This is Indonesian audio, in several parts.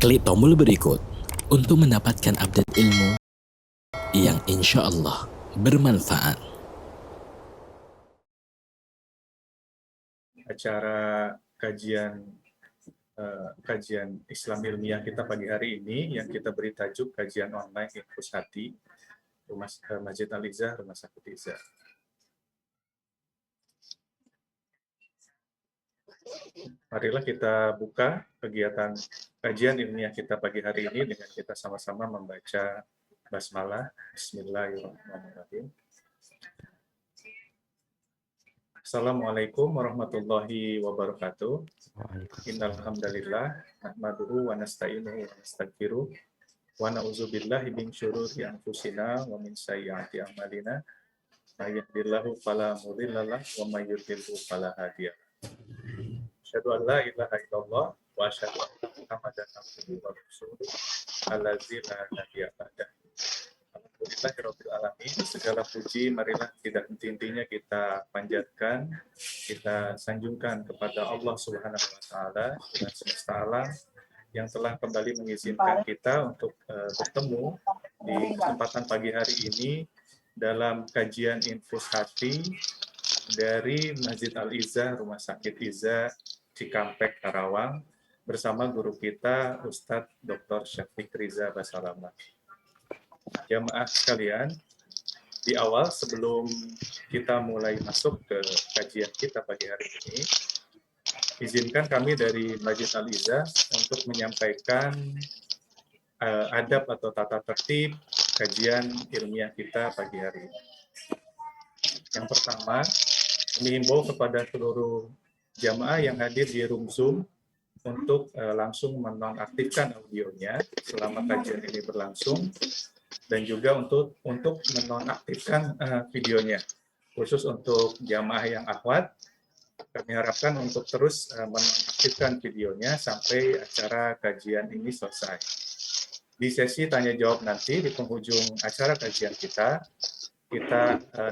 Klik tombol berikut untuk mendapatkan update ilmu yang insya Allah bermanfaat. Acara kajian Islam ilmiah kita pagi hari ini yang kita beri tajuk kajian online Infus Hati Masjid Al-Izzah Rumah Sakit Izzah. Marilah kita buka kegiatan kajian ilmiah kita pagi hari ini dengan kita sama-sama membaca basmalah. Bismillahirrahmanirrahim. Assalamualaikum warahmatullahi wabarakatuh. Innal hamdalillah nahmaduhu wa nasta'inuhu wa nastaghfiruh wa na'udzubillahi min syururi anfusina wa min sayyiati a'malina. May yahdihillahu fala mudhillalah wa may yudhlilhu fala hadiyalah. Asyhadu an la ilaha illallah wa asyhadu anna Muhammadan abduhu wa rasuluh allazi la nabiyya ba'dah. Alhamdulillahirabbil alamin. Segala puji marilah tidak henti-hentinya kita panjatkan, kita sanjungkan kepada Allah Subhanahu wa taala, Tuhan semesta alam yang telah kembali mengizinkan kita untuk bertemu di kesempatan pagi hari ini dalam kajian Infus Hati dari Masjid Al-Izzah Rumah Sakit Izzah Cikampek, Karawang, bersama guru kita Ustadz Dr. Syafiq Riza Basalamah. Jamaah sekalian, di awal sebelum kita mulai masuk ke kajian kita pagi hari ini, izinkan kami dari Masjid Al-Izzah untuk menyampaikan adab atau tata tertib kajian ilmiah kita pagi hari ini. Yang pertama, kami himbau kepada seluruh jamaah yang hadir di room Zoom untuk langsung menonaktifkan audionya selama kajian ini berlangsung, dan juga untuk menonaktifkan videonya. Khusus untuk jamaah yang akhwat, kami harapkan untuk terus menonaktifkan videonya sampai acara kajian ini selesai. Di sesi tanya jawab nanti di penghujung acara kajian kita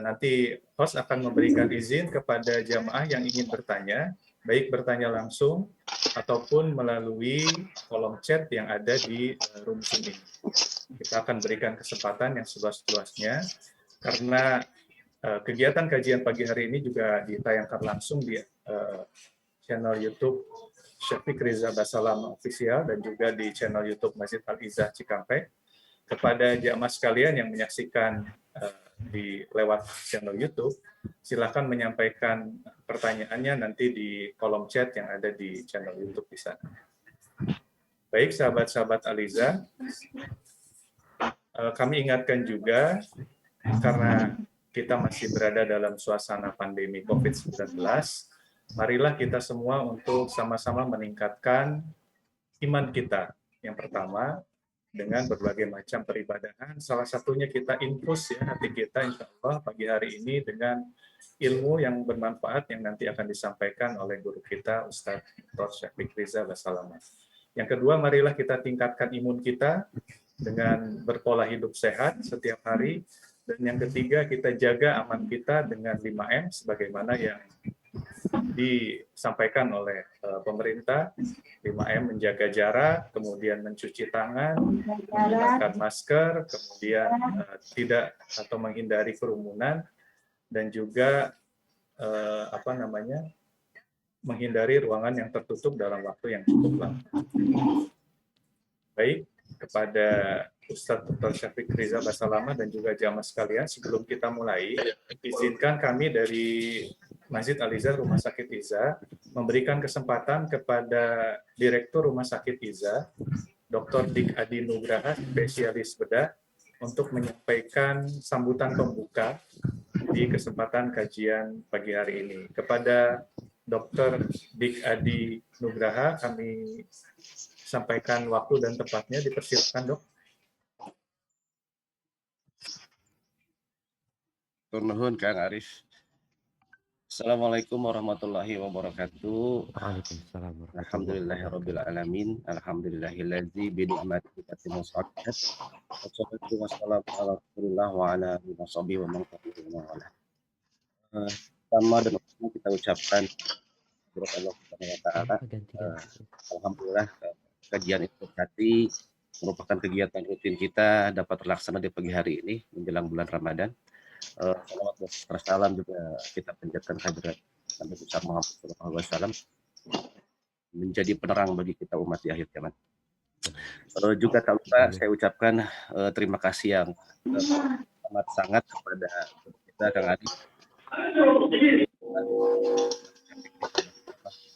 nanti host akan memberikan izin kepada jamaah yang ingin bertanya, baik bertanya langsung ataupun melalui kolom chat yang ada di room Zoom ini. Kita akan berikan kesempatan yang seluas-luasnya karena kegiatan kajian pagi hari ini juga ditayangkan langsung di channel YouTube Syafiq Riza Basalamah Official dan juga di channel YouTube Masjid Al-Izzah Cikampek. Kepada jamaah sekalian yang menyaksikan lewat channel YouTube, silakan menyampaikan pertanyaannya nanti di kolom chat yang ada di channel YouTube di sana. Baik, sahabat-sahabat Al-Izzah, kami ingatkan juga karena kita masih berada dalam suasana pandemi COVID-19, marilah kita semua untuk sama-sama meningkatkan iman kita. Yang pertama, dengan berbagai macam peribadahan, salah satunya kita infus hati kita insya Allah pagi hari ini dengan ilmu yang bermanfaat yang nanti akan disampaikan oleh guru kita Ustadz Dr. Syafiq Riza Basalamah. Yang kedua, marilah kita tingkatkan imun kita dengan berpola hidup sehat setiap hari. Dan yang ketiga, kita jaga aman kita dengan 5M sebagaimana yang disampaikan oleh pemerintah. 5M menjaga jarak, kemudian mencuci tangan, menggunakan masker, kemudian tidak atau menghindari kerumunan, dan juga menghindari ruangan yang tertutup dalam waktu yang cukup lama. Baik, kepada Ustadz Dr. Syafiq Riza Basalamah dan juga jamaah sekalian, sebelum kita mulai, izinkan kami dari Masjid Al-Izzah Rumah Sakit Izzah memberikan kesempatan kepada Direktur Rumah Sakit Izzah, Dr. Dik Adi Nugraha, spesialis bedah, untuk menyampaikan sambutan pembuka di kesempatan kajian pagi hari ini. Kepada Dr. Dik Adi Nugraha, kami sampaikan waktu dan tempatnya. Dipersilakan, Dok. Nuhun Kang Arif. Assalamualaikum warahmatullahi wabarakatuh. Waalaikumsalam. Alhamdulillahirabbil alamin. Alhamdulillahilladzi bi ni'matihi tatimmu shalihat. Wassalatu wassalamu ala Rasulillah wa ala alihi washabihi wa man tabi'ahum. Pertama dan utama kita ucapkan kepada Allah Subhanahu wa taala. Alhamdulillah kajian Inspirasi merupakan kegiatan rutin kita dapat terlaksana di pagi hari ini menjelang bulan Ramadan. Salawat dan salam juga kita panjatkan kehadirat Nabi besar Muhammad SAW menjadi penerang bagi kita umat di akhir zaman. Juga tak lupa saya ucapkan terima kasih yang amat sangat kepada kita Kang Adi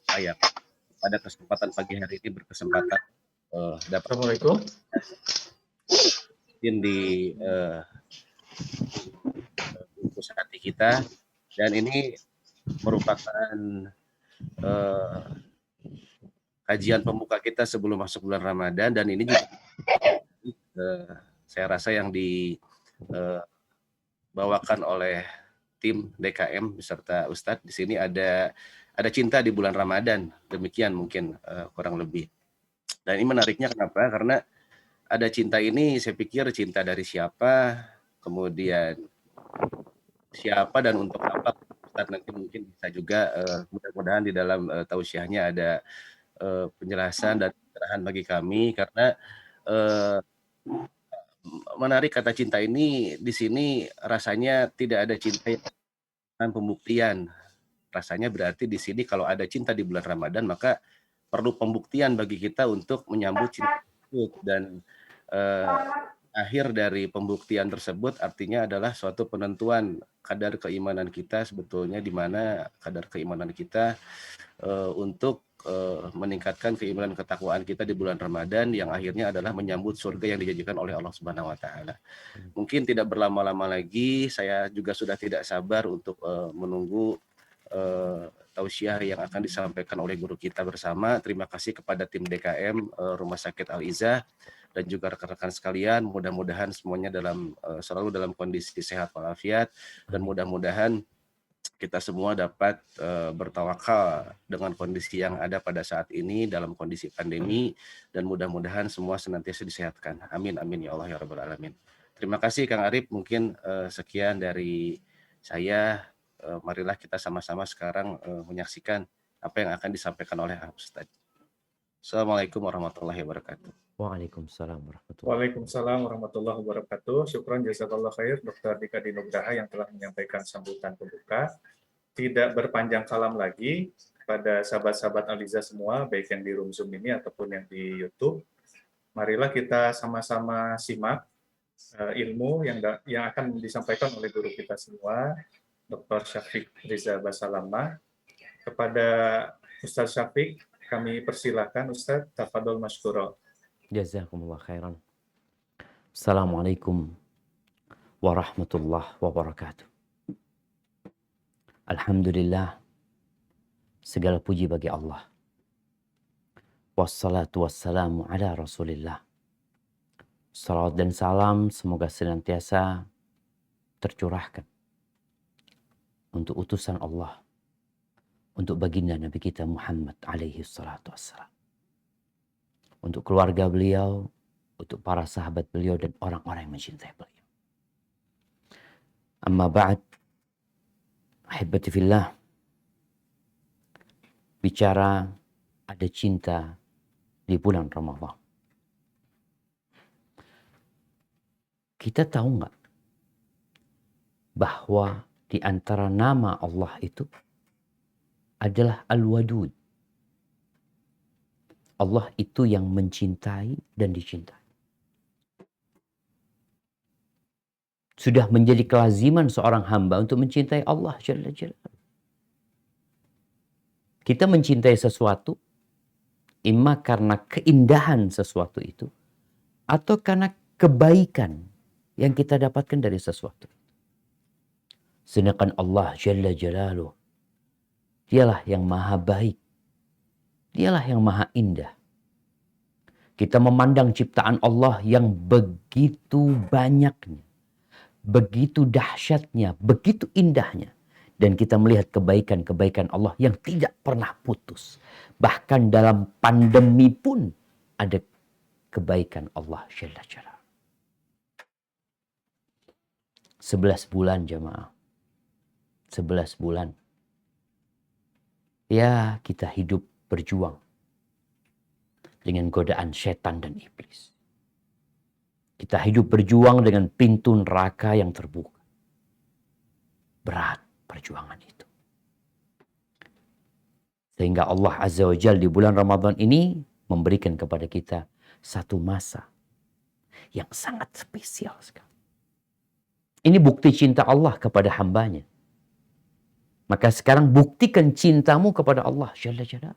saya pada kesempatan pagi hari ini berkesempatan dapat Assalamualaikum. di fokus hati kita, dan ini merupakan kajian pembuka kita sebelum masuk bulan Ramadan, dan ini juga saya rasa yang dibawakan oleh tim DKM beserta Ustadz. Di sini ada cinta di bulan Ramadan, demikian mungkin kurang lebih. Dan ini menariknya kenapa? Karena ada cinta ini, saya pikir cinta dari siapa, kemudian siapa dan untuk apa. Ustadz nanti mungkin bisa juga mudah-mudahan di dalam tausiahnya ada penjelasan dan pencerahan bagi kami, karena menarik kata cinta ini di sini rasanya tidak ada cinta yang pembuktian. Rasanya berarti di sini kalau ada cinta di bulan Ramadan maka perlu pembuktian bagi kita untuk menyambut cinta tersebut, dan akhir dari pembuktian tersebut artinya adalah suatu penentuan kadar keimanan kita sebetulnya, di mana kadar keimanan kita untuk meningkatkan keimanan ketakwaan kita di bulan Ramadan yang akhirnya adalah menyambut surga yang dijanjikan oleh Allah Subhanahu wa taala. Mungkin tidak berlama-lama lagi, saya juga sudah tidak sabar untuk menunggu tausiah yang akan disampaikan oleh guru kita bersama. Terima kasih kepada tim DKM Rumah Sakit Al-Izzah dan juga rekan-rekan sekalian. Mudah-mudahan semuanya selalu dalam kondisi sehat walafiat, dan mudah-mudahan kita semua dapat bertawakal dengan kondisi yang ada pada saat ini dalam kondisi pandemi, dan mudah-mudahan semua senantiasa disehatkan. Amin amin ya Allah ya rabbal alamin. Terima kasih Kang Arif. Mungkin sekian dari saya. Marilah kita sama-sama sekarang menyaksikan apa yang akan disampaikan oleh Ustadz. Assalamualaikum warahmatullahi wabarakatuh. Waalaikumsalam warahmatullahi Waalaikumsalam warahmatullahi wabarakatuh. Syukran jazakallah khair Dr. Dika Dinugraha yang telah menyampaikan sambutan pembuka. Tidak berpanjang kalam lagi pada sahabat-sahabat Al-Izzah semua, baik yang di room Zoom ini ataupun yang di YouTube. Marilah kita sama-sama simak ilmu yang akan disampaikan oleh guru kita semua, Dr. Syafiq Riza Basalamah. Kepada Ustaz Syafiq, kami persilakan Ustaz, tafadhol masykurah. Jazakumullah khairan. Assalamualaikum warahmatullahi wabarakatuh. Alhamdulillah, segala puji bagi Allah. Wassalatu wassalamu ala Rasulillah. Salawat dan salam semoga senantiasa tercurahkan untuk utusan Allah, untuk baginda Nabi kita Muhammad alaihi salatu wassalam, untuk keluarga beliau, untuk para sahabat beliau dan orang-orang yang mencintai beliau. Amma ba'd, ahibati fillah, bicara ada cinta di bulan Ramadan. Kita tahu nggak bahwa di antara nama Allah itu adalah Al-Wadud. Allah itu yang mencintai dan dicintai. Sudah menjadi kelaziman seorang hamba untuk mencintai Allah Jalla Jalla. Kita mencintai sesuatu, imma karena keindahan sesuatu itu, atau karena kebaikan yang kita dapatkan dari sesuatu. Sedangkan Allah Jalla Jalaluh, dialah yang maha baik. Dialah yang maha indah. Kita memandang ciptaan Allah yang begitu banyaknya, begitu dahsyatnya, begitu indahnya. Dan kita melihat kebaikan-kebaikan Allah yang tidak pernah putus. Bahkan dalam pandemi pun ada kebaikan Allah Jalla Jalaluh. 11 bulan jemaah. 11 bulan. Ya, kita hidup berjuang. dengan godaan setan dan iblis. Kita hidup berjuang dengan pintu neraka yang terbuka. Berat perjuangan itu. Sehingga Allah Azza wa Jalla di bulan Ramadan ini memberikan kepada kita satu masa yang sangat spesial sekali. Ini bukti cinta Allah kepada hambanya. Maka sekarang buktikan cintamu kepada Allah Jalla Jalla.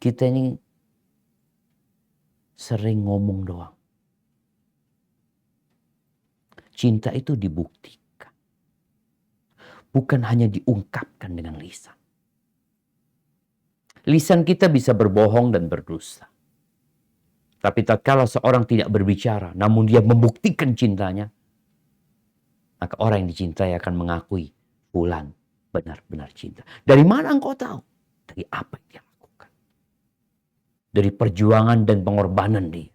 Kita ini sering ngomong doang. Cinta itu dibuktikan. Bukan hanya diungkapkan dengan lisan. Lisan kita bisa berbohong dan berdusta. Tapi tatkala seorang tidak berbicara, namun dia membuktikan cintanya, maka orang yang dicintai akan mengakui, fulan benar-benar cinta. Dari mana engkau tahu? Dari apa yang dia lakukan. Dari perjuangan dan pengorbanan dia.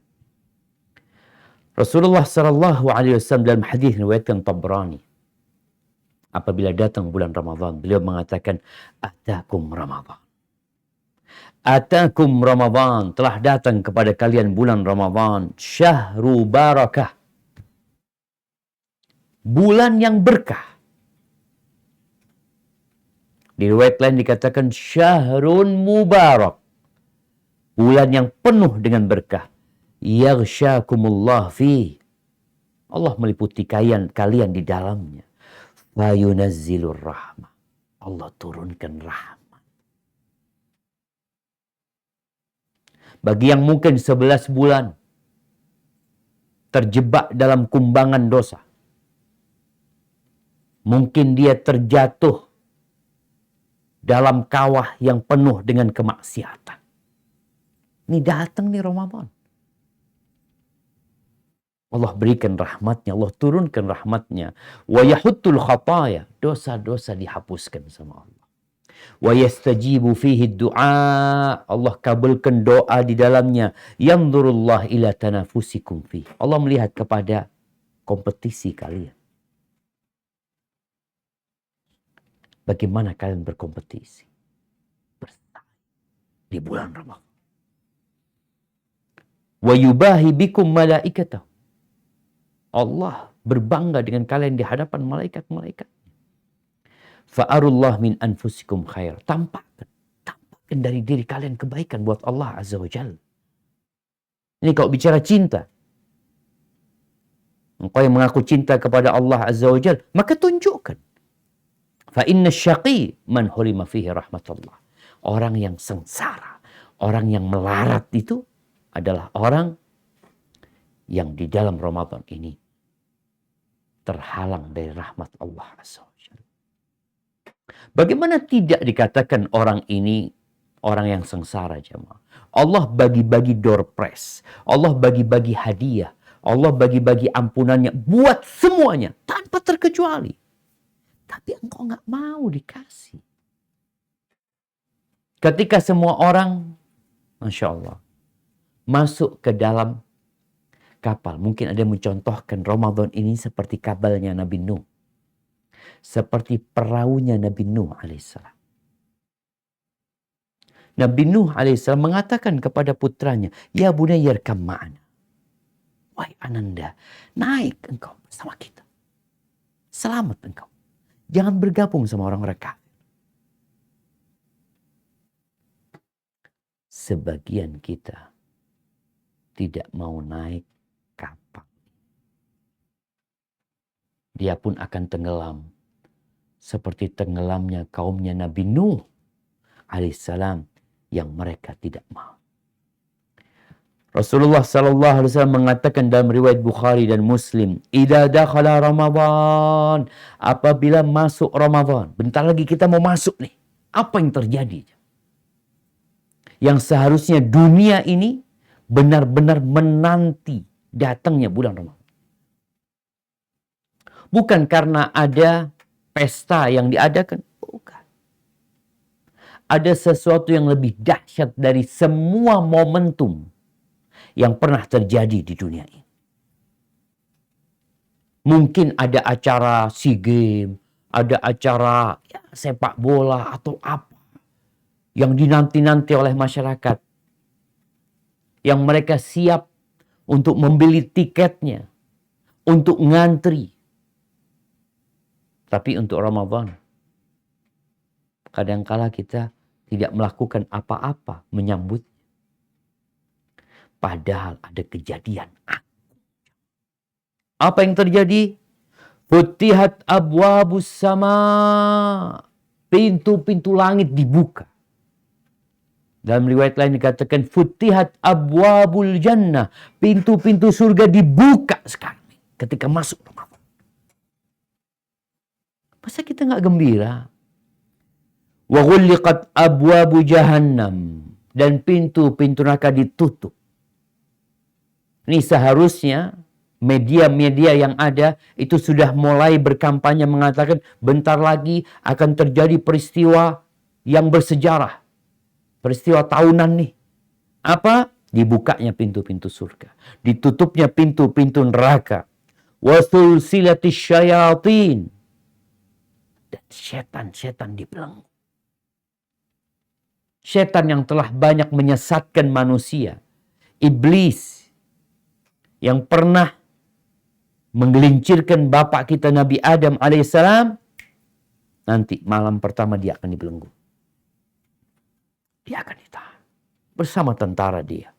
Rasulullah SAW dalam hadis riwayatkan Tabrani, apabila datang bulan Ramadan, beliau mengatakan, Atakum Ramadan. Atakum Ramadan, telah datang kepada kalian bulan Ramadan, syahru barakah, bulan yang berkah. Di riwayat lain dikatakan syahrun mubarak, bulan yang penuh dengan berkah. Yaghsyakumullah fi, Allah meliputi kalian di dalamnya. Fayunazzilur rahmah, Allah turunkan rahmat. Bagi yang mungkin 11 bulan terjebak dalam kumbangan dosa, mungkin dia terjatuh dalam kawah yang penuh dengan kemaksiatan. Ini datang nih Ramadan. Allah berikan rahmatnya, Allah turunkan rahmatnya. Wa yahuttul khataya, dosa-dosa dihapuskan sama Allah. Wa yastajibu fihi du'a, Allah kabulkan doa di dalamnya. Yanzurullah ila tanafusikum fihi, Allah melihat kepada kompetisi kalian. Bagaimana kalian berkompetisi? Bersaing di bulan Ramadan. Wa yubahi bikum malaikatahu, Allah berbangga dengan kalian di hadapan malaikat-malaikat. Fa'arullah min anfusikum khair, tampakkan dari diri kalian kebaikan buat Allah Azza wa Jalla. Ini kalau bicara cinta, engkau yang mengaku cinta kepada Allah Azza wa Jalla, maka tunjukkan. Fa inna syaqi man hurima fihi rahmatullah. Orang yang sengsara, orang yang melarat itu adalah orang yang di dalam Ramadan ini terhalang dari rahmat Allah Azza wa Jalla. Bagaimana tidak dikatakan orang ini orang yang sengsara, jemaah? Allah bagi-bagi door prize, Allah bagi-bagi hadiah, Allah bagi-bagi ampunannya buat semuanya tanpa terkecuali. Tapi engkau nggak mau dikasih. Ketika semua orang, Masya Allah, masuk ke dalam kapal. Mungkin ada yang mencontohkan Ramadan ini seperti kapalnya Nabi Nuh. Seperti perahunya Nabi Nuh alaihissalam. Nabi Nuh alaihissalam mengatakan kepada putranya, Ya bunayya irkam ma'ana. Wahai ananda, naik engkau bersama kita. Selamat engkau. Jangan bergabung sama orang-orang kafir. Sebagian kita tidak mau naik kapal. Dia pun akan tenggelam. Seperti tenggelamnya kaumnya Nabi Nuh alaihissalam yang mereka tidak mau. Rasulullah SAW mengatakan dalam riwayat Bukhari dan Muslim, Idza dakhala Ramadan, apabila masuk Ramadan, bentar lagi kita mau masuk nih. Apa yang terjadi? Yang seharusnya dunia ini benar-benar menanti datangnya bulan Ramadan. Bukan karena ada pesta yang diadakan, bukan. Ada sesuatu yang lebih dahsyat dari semua momentum yang pernah terjadi di dunia ini. Mungkin ada acara SEA Games, ada acara sepak bola atau apa yang dinanti-nanti oleh masyarakat, yang mereka siap untuk membeli tiketnya, untuk ngantri. Tapi untuk Ramadan, kadangkala kita tidak melakukan apa-apa menyambut. Padahal ada kejadian. Apa yang terjadi? Futihat abwabus sama. Pintu-pintu langit dibuka. Dalam riwayat lain dikatakan futihat abwabul jannah. Pintu-pintu surga dibuka sekali ketika masuk Ramadan. Masa kita nggak gembira? Wa ghulliqat abwabu jahannam, dan pintu-pintu neraka ditutup. Ini seharusnya media-media yang ada itu sudah mulai berkampanye mengatakan bentar lagi akan terjadi peristiwa yang bersejarah. Peristiwa tahunan nih. Apa? Dibukanya pintu-pintu surga. Ditutupnya pintu-pintu neraka. Wa sulsilatis syayatin. Dan setan-setan dibelenggu. Setan yang telah banyak menyesatkan manusia. Iblis yang pernah menggelincirkan bapak kita Nabi Adam alaihissalam. Nanti malam pertama dia akan dibelenggu. Dia akan ditahan. Bersama tentara dia.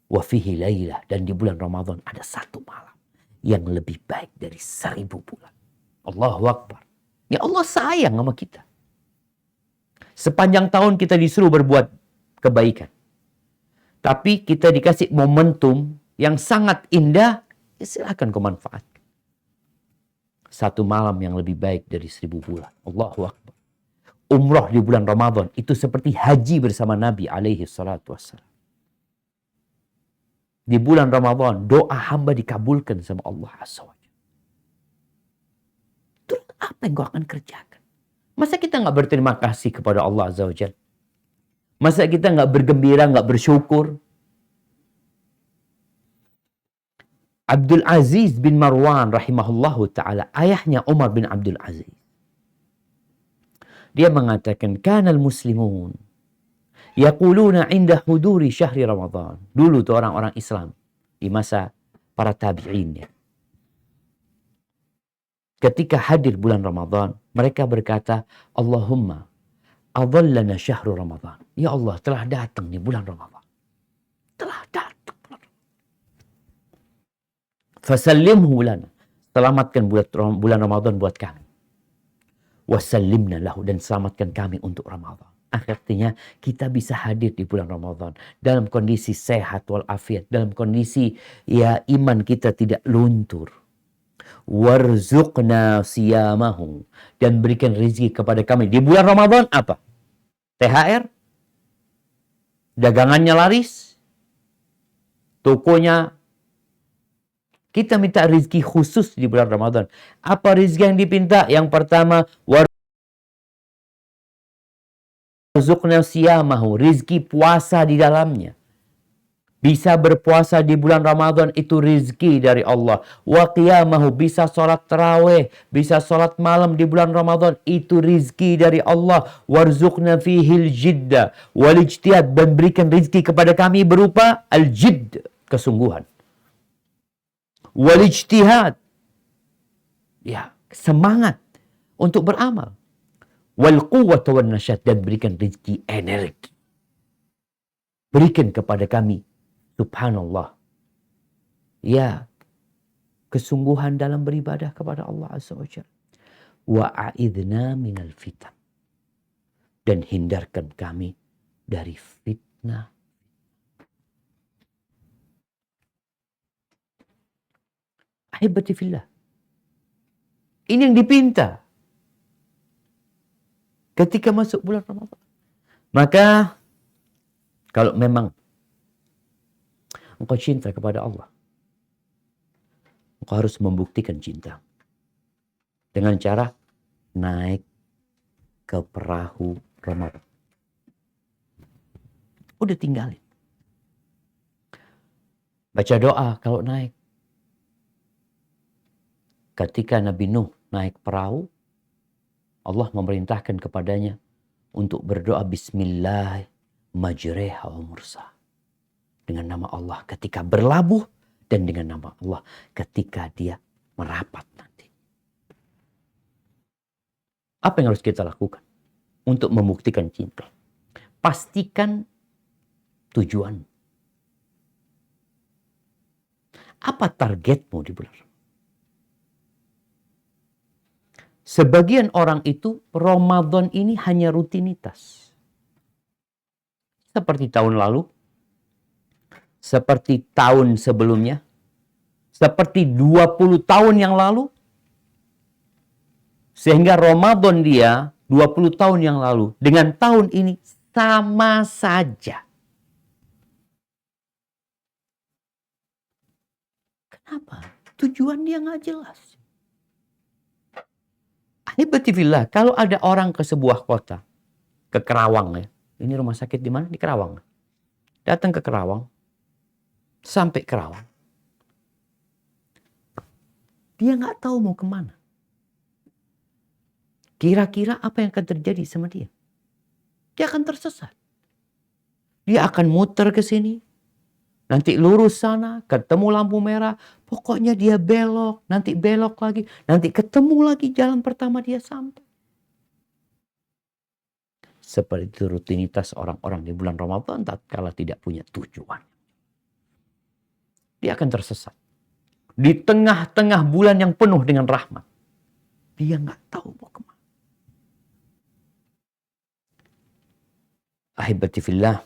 Wa fihi lailah. Dan di bulan Ramadan ada satu malam yang lebih baik dari 1000 bulan. Allahu Akbar. Ya Allah sayang sama kita. Sepanjang tahun kita disuruh berbuat kebaikan. Tapi kita dikasih momentum yang sangat indah, ya silakan kau manfaatkan. Satu malam yang lebih baik dari 1000 bulan. Allahu Akbar. Umrah di bulan Ramadan itu seperti haji bersama Nabi alaihi salatu wassalam. Di bulan Ramadan doa hamba dikabulkan sama Allah Azza wa Jalla. Terus apa yang kau akan kerjakan? Masa kita nggak berterima kasih kepada Allah Azza wa Jalla? Masa kita nggak bergembira, nggak bersyukur? Abdul Aziz bin Marwan rahimahullahu ta'ala, ayahnya Umar bin Abdul Aziz. Dia mengatakan, kanal muslimun yaquluna inda huduri syahri Ramadan. Dulu tuh orang-orang Islam di masa para tabi'in ya. Ketika hadir bulan Ramadan, mereka berkata, Allahumma adallana syahru Ramadan. Ya Allah, telah datang nih bulan Ramadan. Telah datang. Fasallimhu lana. Selamatkan bulan Ramadan buat kami. Wasallimna lahu, dan selamatkan kami untuk Ramadan. Artinya kita bisa hadir di bulan Ramadan dalam kondisi sehat walafiat, dalam kondisi ya iman kita tidak luntur. Warzuqna siyamahu, dan berikan rezeki kepada kami di bulan Ramadan. Apa? THR, dagangannya laris, tokonya. Kita minta rezeki khusus di bulan Ramadan. Apa rezeki yang dipinta? Yang pertama, warzuqna siyamahu, rezeki puasa di dalamnya. Bisa berpuasa di bulan Ramadan itu rezeki dari Allah. Wa qiyamahu, bisa sholat tarawih, bisa sholat malam di bulan Ramadan, itu rezeki dari Allah. Warzuqna fihil jidda wal ijtihad, dan berikan rezeki kepada kami berupa al-jidd, kesungguhan. Wal ijtihad, ya, semangat untuk beramal. Wal quwwata wan nasyat, dan berikan rezeki energi. Berikan kepada kami, subhanallah, ya, kesungguhan dalam beribadah kepada Allah Azza wa Jalla. Wa a'idna minal fitan, dan hindarkan kami dari fitnah. Ahibati fillah. Ini yang dipinta ketika masuk bulan Ramadan. Maka kalau memang engkau cinta kepada Allah, engkau harus membuktikan cinta dengan cara naik ke perahu Ramadan. Udah tinggalin. Baca doa kalau naik. Ketika Nabi Nuh naik perahu, Allah memerintahkan kepadanya, untuk berdoa bismillah majreha wa mursa. Dengan nama Allah ketika berlabuh dan dengan nama Allah ketika dia merapat nanti. Apa yang harus kita lakukan untuk membuktikan cinta? Pastikan tujuan. Apa targetmu di bulan Ramadan? Sebagian orang itu Ramadan ini hanya rutinitas. Seperti tahun lalu, seperti tahun sebelumnya, seperti 20 tahun yang lalu, sehingga Ramadan dia 20 tahun yang lalu dengan tahun ini sama saja. Kenapa? Tujuan dia nggak jelas. Ahibbatifillah, kalau ada orang ke sebuah kota, ke Kerawang ya. Ini rumah sakit di mana? Di Kerawang. Datang ke Kerawang, sampai Kerawang. Dia nggak tahu mau kemana. Kira-kira apa yang akan terjadi sama dia? Dia akan tersesat. Dia akan muter ke sini. Nanti lurus sana, ketemu lampu merah. Pokoknya dia belok, nanti belok lagi. Nanti ketemu lagi jalan pertama dia sampai. Seperti itu rutinitas orang-orang di bulan Ramadan tatkala tidak punya tujuan. Dia akan tersesat. Di tengah-tengah bulan yang penuh dengan rahmat. Dia nggak tahu mau kemana. Ahibati fillah,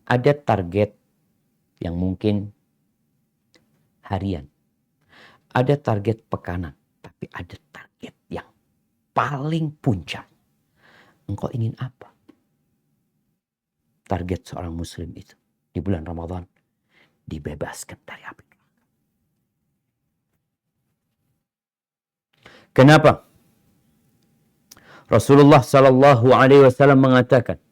ada target yang mungkin harian. Ada target pekanan. Tapi ada target yang paling puncak. Engkau ingin apa? Target seorang muslim itu di bulan Ramadan dibebaskan dari api neraka. Kenapa? Rasulullah sallallahu alaihi wasallam mengatakan,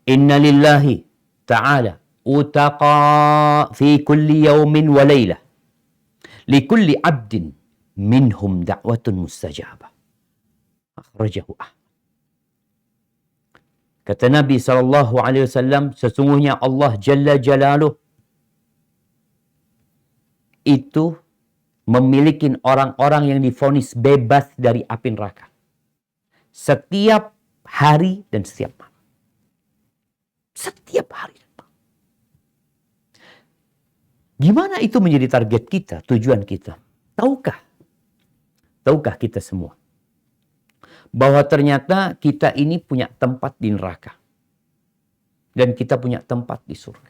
"Inna lillahi ta'ala utaqa fi kulli yawmin wa laylah. Li kulli 'abdin minhum da'watun mustajabah." Akhrajahu Ahmad. Kata Nabi SAW, sesungguhnya Allah Jalla Jalaluh itu memiliki orang-orang yang divonis bebas dari api neraka. Setiap hari dan setiap malam. Setiap hari dan malam. Gimana itu menjadi target kita, tujuan kita? Tahukah kita semua bahwa ternyata kita ini punya tempat di neraka. Dan kita punya tempat di surga.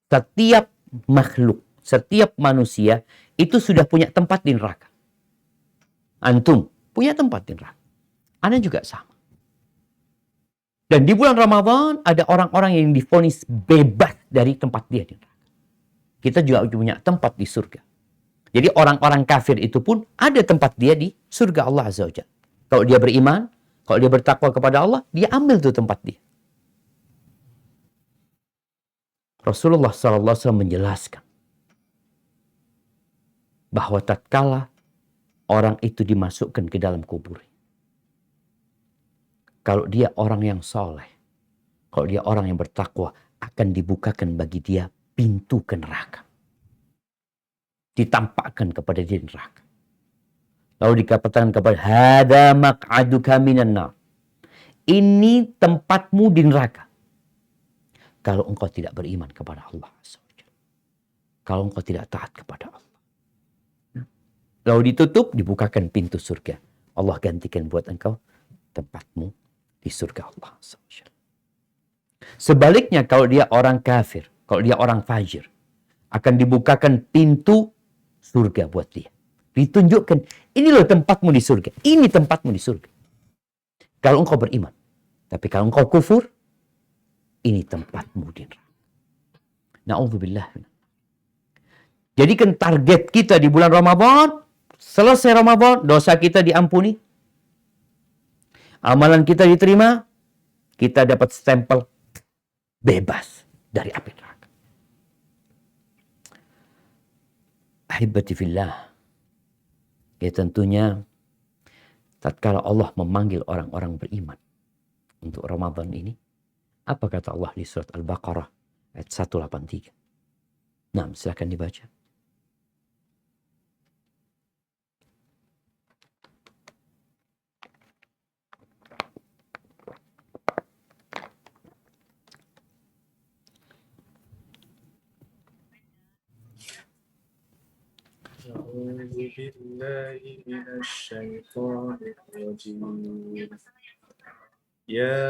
Setiap makhluk, setiap manusia itu sudah punya tempat di neraka. Antum punya tempat di neraka. Ana juga sama. Dan di bulan Ramadan ada orang-orang yang divonis bebas dari tempat dia di neraka. Kita juga punya tempat di surga. Jadi orang-orang kafir itu pun ada tempat dia di surga Allah Azza wa Jalla. Kalau dia beriman, kalau dia bertakwa kepada Allah, dia ambil tuh tempat dia. Rasulullah SAW menjelaskan bahwa tatkala orang itu dimasukkan ke dalam kubur, kalau dia orang yang soleh, kalau dia orang yang bertakwa, akan dibukakan bagi dia pintu ke neraka. Ditampakkan kepada dia neraka. Lalu dikatakan kepada hada maq'aduka minan nar. Ini tempatmu di neraka. Kalau engkau tidak beriman kepada Allah. Kalau engkau tidak taat kepada Allah. Lalu ditutup, dibukakan pintu surga. Allah gantikan buat engkau tempatmu di surga Allah. Sebaliknya kalau dia orang kafir, kalau dia orang fajir, akan dibukakan pintu surga buat dia. Ditunjukkan, ini loh tempatmu di surga. Ini tempatmu di surga. Kalau engkau beriman. Tapi kalau engkau kufur, ini tempatmu di neraka. Na'udzubillah. Jadi kan target kita di bulan Ramadan, selesai Ramadan, dosa kita diampuni. Amalan kita diterima, kita dapat stempel bebas dari api neraka. Ahibati fillah. Ya tentunya tatkala Allah memanggil orang-orang beriman untuk Ramadan ini, apa kata Allah di surat Al-Baqarah ayat 183? Nah, silakan dibaca. أعوذ بالله من الشيطان الرجيم يا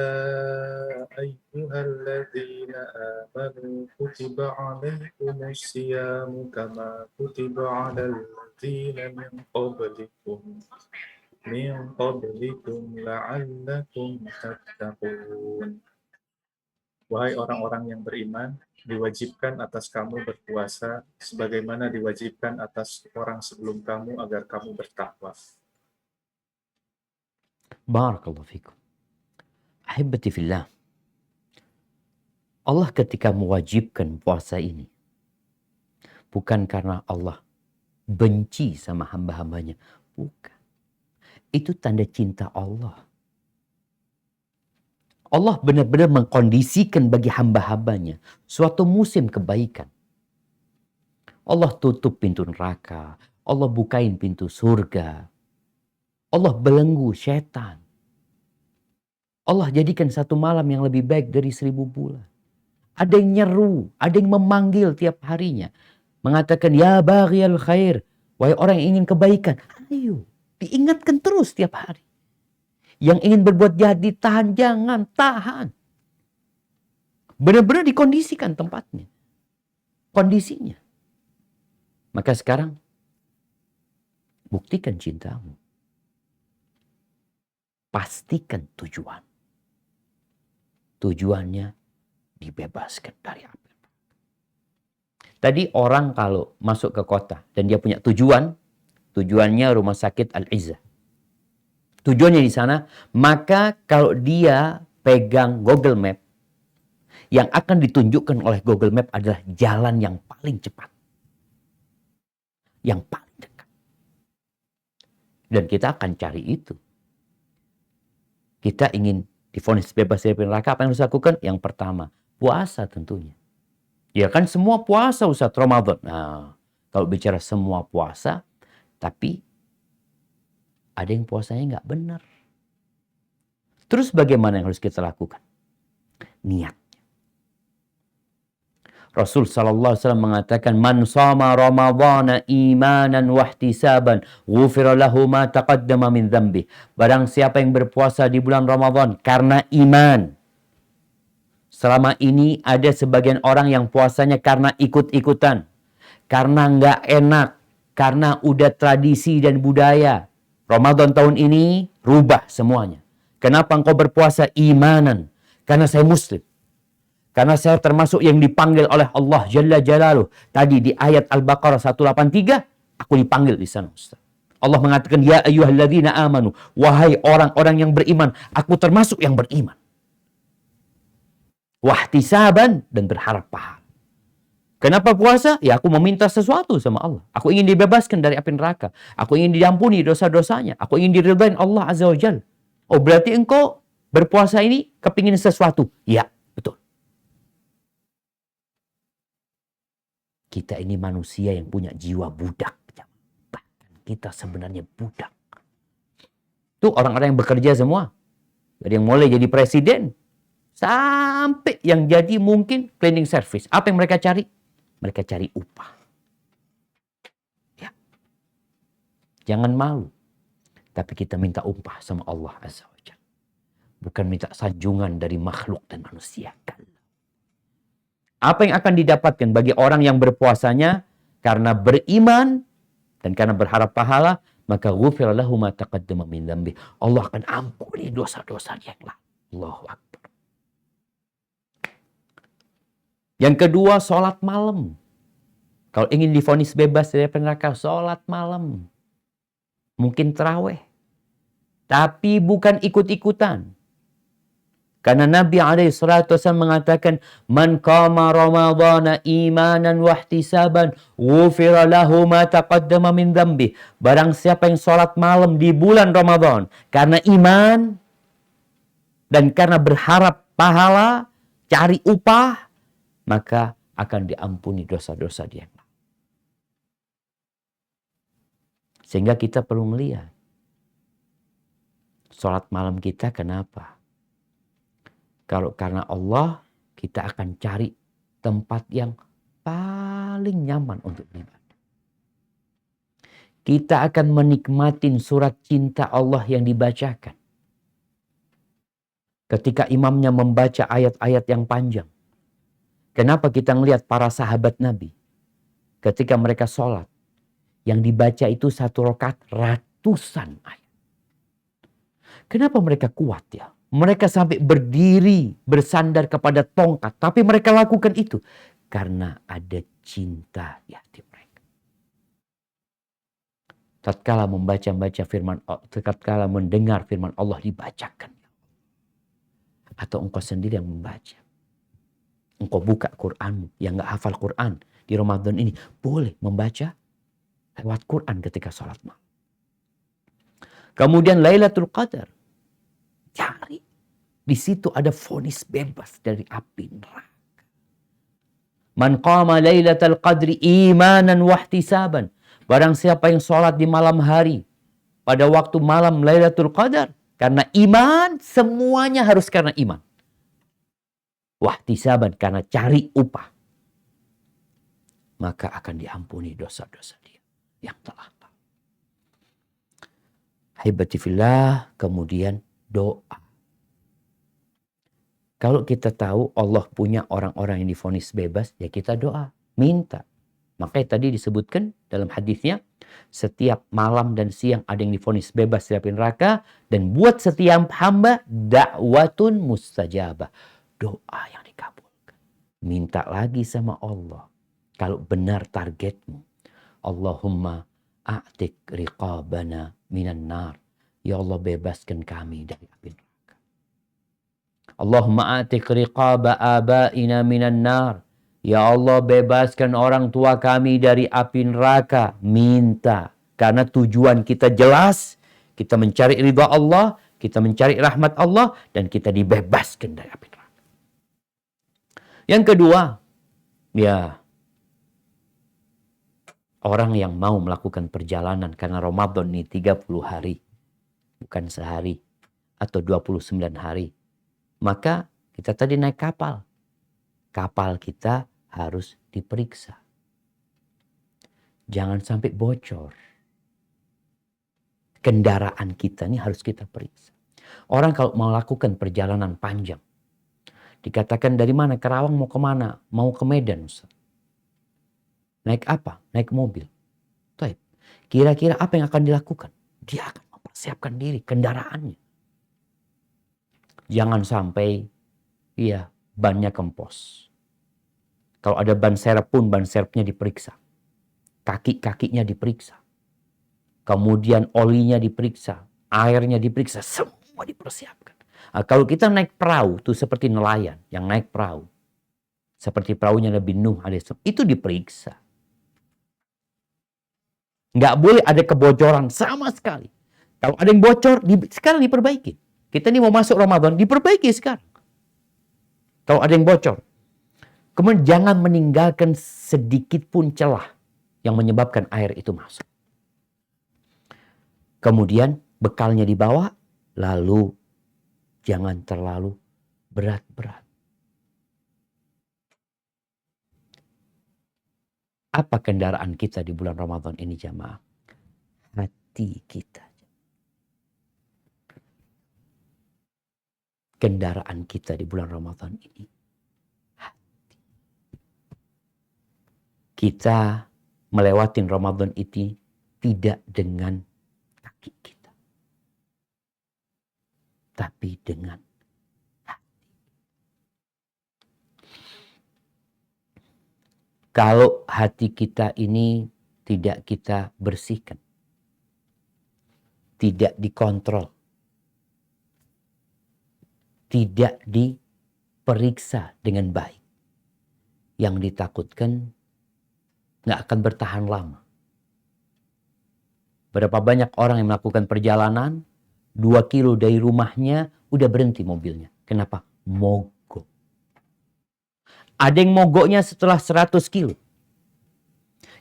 أيها الذين آمنوا كتب عليكم الصيام كما كتب على الذين من قبلكم لعلكم تتقون. Wahai orang-orang yang beriman, diwajibkan atas kamu berpuasa sebagaimana diwajibkan atas orang sebelum kamu agar kamu bertakwa. Barakallahu fikum. Ahibati fillah. Allah ketika mewajibkan puasa ini, bukan karena Allah benci sama hamba-hambanya. Bukan. Itu tanda cinta Allah. Allah benar-benar mengkondisikan bagi hamba-hambanya suatu musim kebaikan. Allah tutup pintu neraka. Allah bukain pintu surga. Allah belenggu setan. Allah jadikan satu malam yang lebih baik dari 1000 bulan. Ada yang nyeru, ada yang memanggil tiap harinya. Mengatakan, ya baghiyal khair. Wahai orang yang ingin kebaikan. Ayo, diingatkan terus tiap hari. Yang ingin berbuat jahat ditahan, jangan tahan. Benar-benar dikondisikan tempatnya. Kondisinya. Maka sekarang, buktikan cintamu. Pastikan tujuan. Tujuannya dibebaskan dari api. Tadi orang kalau masuk ke kota dan dia punya tujuan, tujuannya rumah sakit Al-Izzah. Tujuannya di sana, maka kalau dia pegang Google Map, yang akan ditunjukkan oleh Google Map adalah jalan yang paling cepat. Yang paling dekat. Dan kita akan cari itu. Kita ingin divonis bebas dari neraka, apa yang harus lakukan? Yang pertama, puasa tentunya. Ya kan semua puasa Ustaz Ramadan. Nah, kalau bicara semua puasa, tapi ada yang puasanya nggak benar. Terus bagaimana yang harus kita lakukan? Niat. Rasul SAW mengatakan, Man sama Ramadana imanan wahtisaban, ghufira lahu ma taqaddama min dhanbi. Barang siapa yang berpuasa di bulan Ramadan karena iman. Selama ini ada sebagian orang yang puasanya karena ikut-ikutan. Karena nggak enak. Karena udah tradisi dan budaya. Ramadan tahun ini rubah semuanya. Kenapa engkau berpuasa imanan? Karena saya muslim. Karena saya termasuk yang dipanggil oleh Allah Jalla Jalaluh. Tadi di ayat Al-Baqarah 183, aku dipanggil di sana, Ustaz. Allah mengatakan, ya ayyuhalladzina amanu. Wahai orang-orang yang beriman, aku termasuk yang beriman. Wahtisaban, dan berharap pahala. Kenapa puasa? Ya aku meminta sesuatu sama Allah. Aku ingin dibebaskan dari api neraka. Aku ingin diampuni dosa-dosanya. Aku ingin diridhain Allah Azza wa Jalla. Oh berarti engkau berpuasa ini kepingin sesuatu. Ya, betul. Kita ini manusia yang punya jiwa budak. Bahkan kita sebenarnya budak. Itu orang-orang yang bekerja semua. Dari yang mulai jadi presiden. Sampai yang jadi mungkin cleaning service. Apa yang mereka cari? Mereka cari upah. Ya. Jangan malu. Tapi kita minta upah sama Allah Azza wa Jalla. Bukan minta sanjungan dari makhluk dan manusia. Apa yang akan didapatkan bagi orang yang berpuasanya karena beriman dan karena berharap pahala, maka ghufira lahu ma taqaddama min dzambi. Allah akan ampuni dosa-dosa yang lain. Allahu Akbar. Yang kedua, sholat malam. Kalau ingin divonis bebas dari neraka, sholat malam. Mungkin tarawih. Tapi bukan ikut-ikutan. Karena Nabi SAW mengatakan, "Man qama Ramadhana imanan wahtisaban, ghufira lahu ma taqaddama min dzambi." Barang siapa yang sholat malam di bulan Ramadan karena iman dan karena berharap pahala, cari upah, maka akan diampuni dosa-dosa dia. Sehingga kita perlu melihat sholat malam kita kenapa? Kalau karena Allah, kita akan cari tempat yang paling nyaman untuk beribadah. Kita akan menikmatin surat cinta Allah yang dibacakan. Ketika imamnya membaca ayat-ayat yang panjang. Kenapa kita melihat para sahabat Nabi? Ketika mereka sholat, yang dibaca itu satu rakaat ratusan ayat. Kenapa mereka kuat ya? Mereka sampai berdiri, bersandar kepada tongkat. Tapi mereka lakukan itu karena ada cinta di hati mereka. Tatkala tatkala mendengar firman Allah dibacakan. Atau engkau sendiri yang membaca. Engkau buka Quranmu yang gak hafal Quran di Ramadan ini. Boleh membaca lewat Quran ketika sholat malam. Kemudian Lailatul Qadar. Cari. Di situ ada vonis bebas dari api neraka. Man qama Lailatul Qadri imanan wahtisaban. Barang siapa yang sholat di malam hari. Pada waktu malam Lailatul Qadar. Karena iman, semuanya harus karena iman. Wahtisaban, karena cari upah. Maka akan diampuni dosa-dosa dia yang telah lalu. Haibati fillah, kemudian doa. Kalau kita tahu Allah punya orang-orang yang divonis bebas, ya kita doa, minta. Makanya tadi disebutkan dalam hadisnya, setiap malam dan siang ada yang divonis bebas dari api neraka, dan buat setiap hamba da'watun mustajabah. Doa yang dikabulkan. Minta lagi sama Allah. Kalau benar targetmu, Allahumma a'tik riqabana minan nar. Ya Allah, bebaskan kami dari api neraka. Allahumma a'tik riqaba abaina minan nar. Ya Allah, bebaskan orang tua kami dari api neraka. Minta. Karena tujuan kita jelas. Kita mencari ridha Allah. Kita mencari rahmat Allah. Dan kita dibebaskan dari api neraka. Yang kedua. Ya. Orang yang mau melakukan perjalanan. Karena Ramadan ini 30 hari. Bukan sehari. Atau 29 hari. Maka kita tadi naik kapal. Kapal kita harus diperiksa. Jangan sampai bocor. Kendaraan kita ini harus kita periksa. Orang kalau mau lakukan perjalanan panjang. Dikatakan dari mana? Karawang mau kemana? Mau ke Medan, Ustaz. Naik apa? Naik mobil. Taib. Kira-kira apa yang akan dilakukan? Dia akan mempersiapkan diri, kendaraannya. Jangan sampai bannya kempos. Kalau ada ban serep pun, ban serepnya diperiksa. Kaki-kakinya diperiksa. Kemudian olinya diperiksa. Airnya diperiksa. Semua dipersiapkan. Nah, kalau kita naik perahu, itu seperti nelayan yang naik perahu. Seperti perahunya Nabi Nuh alaihissalam. Itu diperiksa. Nggak boleh ada kebocoran sama sekali. Kalau ada yang bocor, sekarang diperbaiki. Kita ini mau masuk Ramadan, diperbaiki sekarang. Kalau ada yang bocor. Kemudian jangan meninggalkan sedikit pun celah yang menyebabkan air itu masuk. Kemudian bekalnya dibawa, lalu jangan terlalu berat-berat. Apa kendaraan kita di bulan Ramadan ini, jamaah? Hati kita. Kendaraan kita di bulan Ramadan ini. Kita melewati Ramadan ini tidak dengan kaki kita. Tapi dengan hati. Kalau hati kita ini tidak kita bersihkan. Tidak dikontrol. tidak diperiksa dengan baik, yang ditakutkan nggak akan bertahan lama. Berapa banyak orang yang melakukan perjalanan 2 kilo dari rumahnya udah berhenti mobilnya. Kenapa? Mogok. Ada yang mogoknya setelah 100 kilo.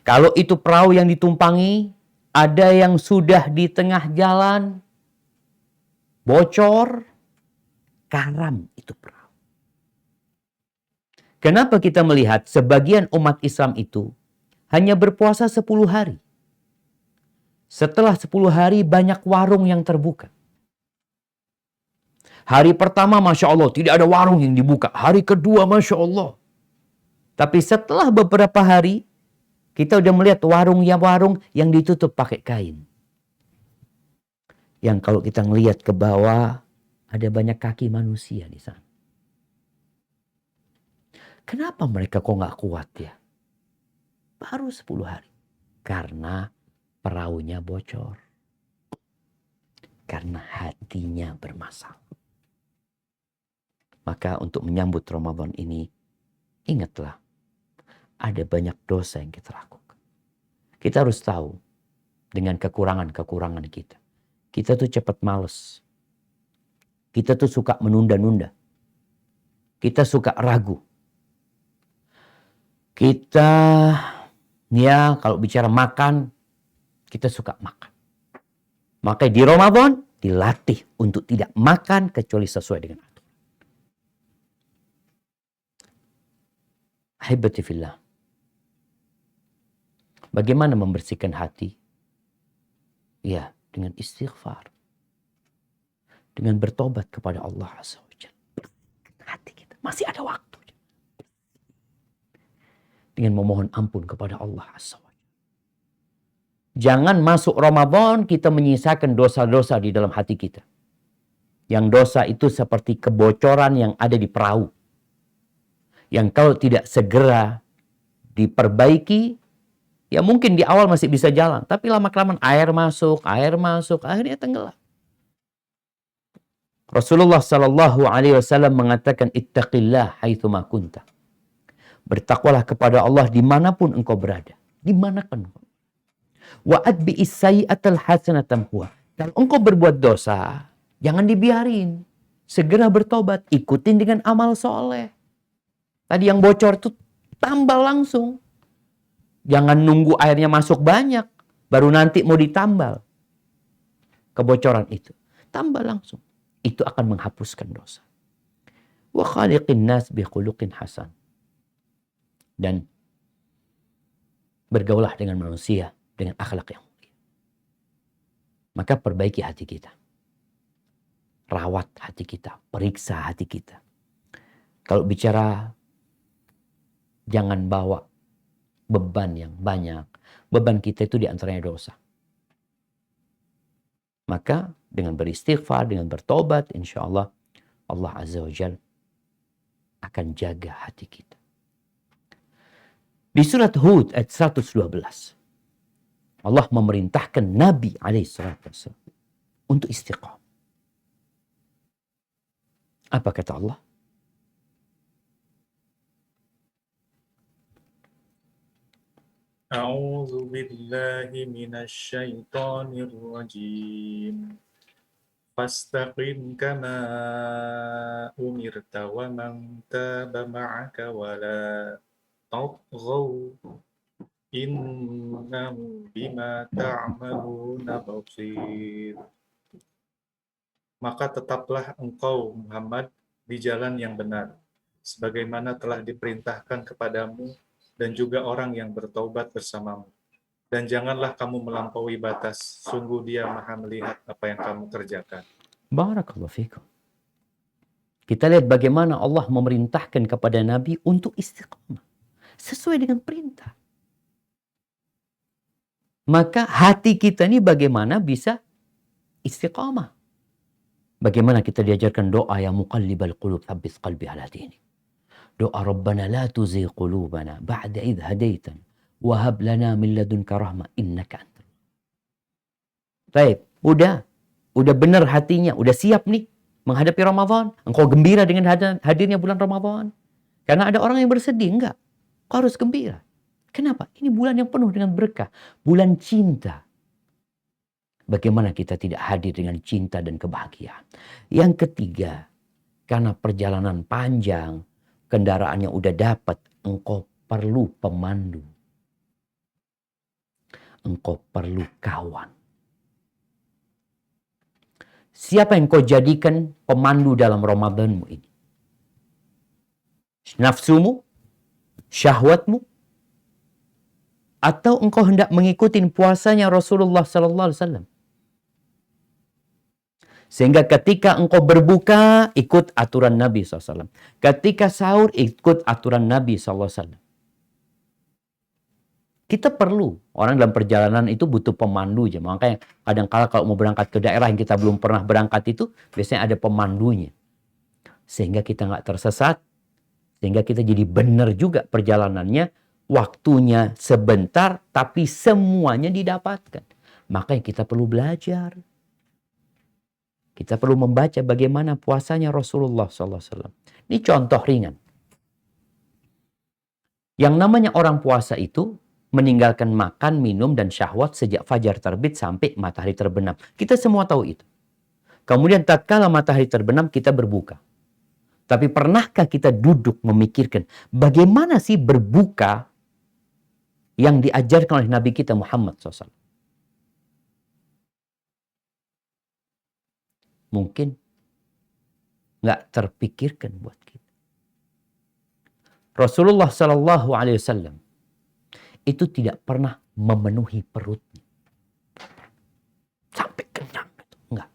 Kalau itu perahu yang ditumpangi, ada yang sudah di tengah jalan, bocor, karam itu perahu. Kenapa kita melihat sebagian umat Islam itu hanya berpuasa 10 hari? Setelah 10 hari banyak warung yang terbuka. Hari pertama Masya Allah tidak ada warung yang dibuka. Hari kedua Masya Allah. Tapi setelah beberapa hari kita udah melihat warung yang ditutup pakai kain. Yang kalau kita ngelihat ke bawah ada banyak kaki manusia di sana. Kenapa mereka kok nggak kuat ya? Baru 10 hari. Karena perahunya bocor. Karena hatinya bermasalah. Maka untuk menyambut Ramadan ini, ingatlah, ada banyak dosa yang kita lakukan. Kita harus tahu dengan kekurangan-kekurangan kita. Kita tuh cepat males. Kita tuh suka menunda-nunda. Kita suka ragu. Kita, ya kalau bicara makan, kita suka makan. Maka di Ramadan dilatih untuk tidak makan kecuali sesuai dengan aturan. Ahibati fillah. Bagaimana membersihkan hati? Ya, dengan istighfar. Dengan bertobat kepada Allah Azza wa Jalla. Hati kita masih ada waktu. Dengan memohon ampun kepada Allah Azza wa Jalla. Jangan masuk Ramadan kita menyisakan dosa-dosa di dalam hati kita. Yang dosa itu seperti kebocoran yang ada di perahu. Yang kalau tidak segera diperbaiki, ya mungkin di awal masih bisa jalan. Tapi lama-kelamaan air masuk, akhirnya tenggelam. Rasulullah Sallallahu Alaihi Wasallam mengatakan, ittaqillah haitsuma kunta. Bertakwalah kepada Allah dimanapun engkau berada. Dimanapun engkau. Wa atbi'is sayyi'atal hasanatan huwa. Kalau engkau berbuat dosa, jangan dibiarin. Segera bertobat, ikutin dengan amal soleh. Tadi yang bocor itu tambal langsung. Jangan nunggu airnya masuk banyak, baru nanti mau ditambal. Kebocoran itu. Tambal langsung. Itu akan menghapuskan dosa. Wa khaliqin nas bi khuluqin hasan. Dan bergaulah dengan manusia dengan akhlak yang mulia. Maka perbaiki hati kita. Rawat hati kita. Periksa hati kita. Kalau bicara, jangan bawa beban yang banyak. Beban kita itu diantaranya dosa. Maka dengan beristighfar, dengan bertobat, insya Allah, Allah Azza wa Jalla akan jaga hati kita. Di surat Hud ayat 112. Allah memerintahkan Nabi SAW untuk istiqamah. Apa kata Allah? A'udzu billahi minasy syaithanir rajim. Fastaqim kama umirta wa man taba ma'aka wa la taghaw innahu bima ta'maluna basir. Maka tetaplah engkau Muhammad di jalan yang benar, sebagaimana telah diperintahkan kepadamu dan juga orang yang bertaubat bersamamu. Dan janganlah kamu melampaui batas, sungguh Dia Maha melihat apa yang kamu kerjakan. Barakallahu fikum. Kita lihat bagaimana Allah memerintahkan kepada Nabi untuk istiqamah. Sesuai dengan perintah. Maka hati kita ini bagaimana bisa istiqamah. Bagaimana kita diajarkan doa yang muqallibal qulub tsabbit qalbi ala dinik. Doa Rabbana la tuzigh qulubana ba'da idh hadaitan wa hab lana min ladunka rahmah innaka antal. Baik, udah benar hatinya, udah siap nih. menghadapi Ramadan. Engkau gembira dengan hadirnya bulan Ramadan. Karena ada orang yang bersedih. Enggak. Kau harus gembira. Kenapa? Ini bulan yang penuh dengan berkah. Bulan cinta. Bagaimana kita tidak hadir dengan cinta dan kebahagiaan? Yang ketiga, karena perjalanan panjang, kendaraannya udah dapat, engkau perlu pemandu. Engkau perlu kawan. Siapa yang kau jadikan pemandu dalam Ramadanmu ini? Nafsumu? Syahwatmu? Atau engkau hendak mengikuti puasanya Rasulullah sallallahu alaihi wasallam? Sehingga ketika engkau berbuka, ikut aturan Nabi SAW. Ketika sahur, ikut aturan Nabi SAW. Kita perlu. Orang dalam perjalanan itu butuh pemandu. Makanya kadang-kala kalau mau berangkat ke daerah yang kita belum pernah berangkat itu, biasanya ada pemandunya. Sehingga kita nggak tersesat. Sehingga kita jadi benar juga perjalanannya. Waktunya sebentar, tapi semuanya didapatkan. Makanya kita perlu belajar. Kita perlu membaca bagaimana puasanya Rasulullah SAW. Ini contoh ringan. Yang namanya orang puasa itu meninggalkan makan, minum, dan syahwat sejak fajar terbit sampai matahari terbenam. Kita semua tahu itu. Kemudian tatkala matahari terbenam kita berbuka. Tapi pernahkah kita duduk memikirkan bagaimana sih berbuka yang diajarkan oleh Nabi kita Muhammad SAW? Mungkin nggak terpikirkan buat kita. Rasulullah Sallallahu Alaihi Wasallam itu tidak pernah memenuhi perutnya sampai kenyang, enggak.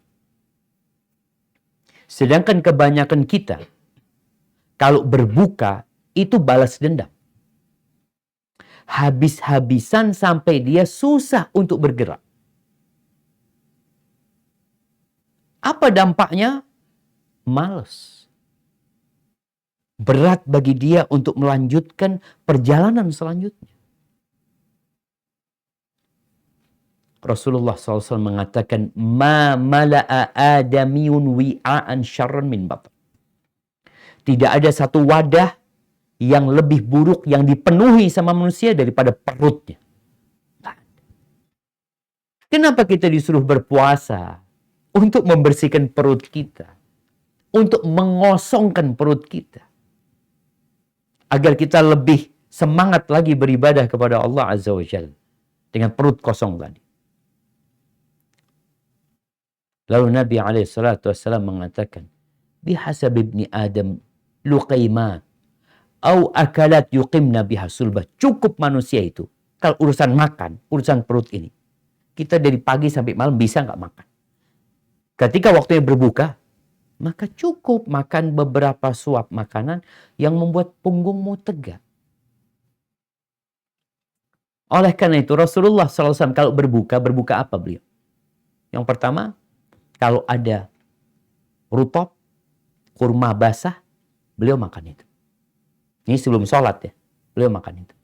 Sedangkan kebanyakan kita kalau berbuka itu balas dendam, habis-habisan sampai dia susah untuk bergerak. Apa dampaknya? Malas. Berat bagi dia untuk melanjutkan perjalanan selanjutnya. Rasulullah SAW mengatakan, Ma mala'a adamiyun wi'a'an syarran min batn. Tidak ada satu wadah yang lebih buruk yang dipenuhi sama manusia daripada perutnya. Kenapa kita disuruh berpuasa? Untuk membersihkan perut kita. Untuk mengosongkan perut kita. Agar kita lebih semangat lagi beribadah kepada Allah Azza wa Jalla. Dengan perut kosong tadi. Lalu Nabi SAW mengatakan, Bihasab ibni Adam luqaimat. Au akalat yuqimna biha sulbah. Cukup manusia itu. Kalau urusan makan, urusan perut ini. Kita dari pagi sampai malam bisa nggak makan. Ketika waktunya berbuka, maka cukup makan beberapa suap makanan yang membuat punggungmu tegak. Oleh karena itu Rasulullah SAW kalau berbuka apa beliau? Yang pertama, kalau ada rutop, kurma basah, beliau makan itu. Ini sebelum sholat ya, beliau makan itu.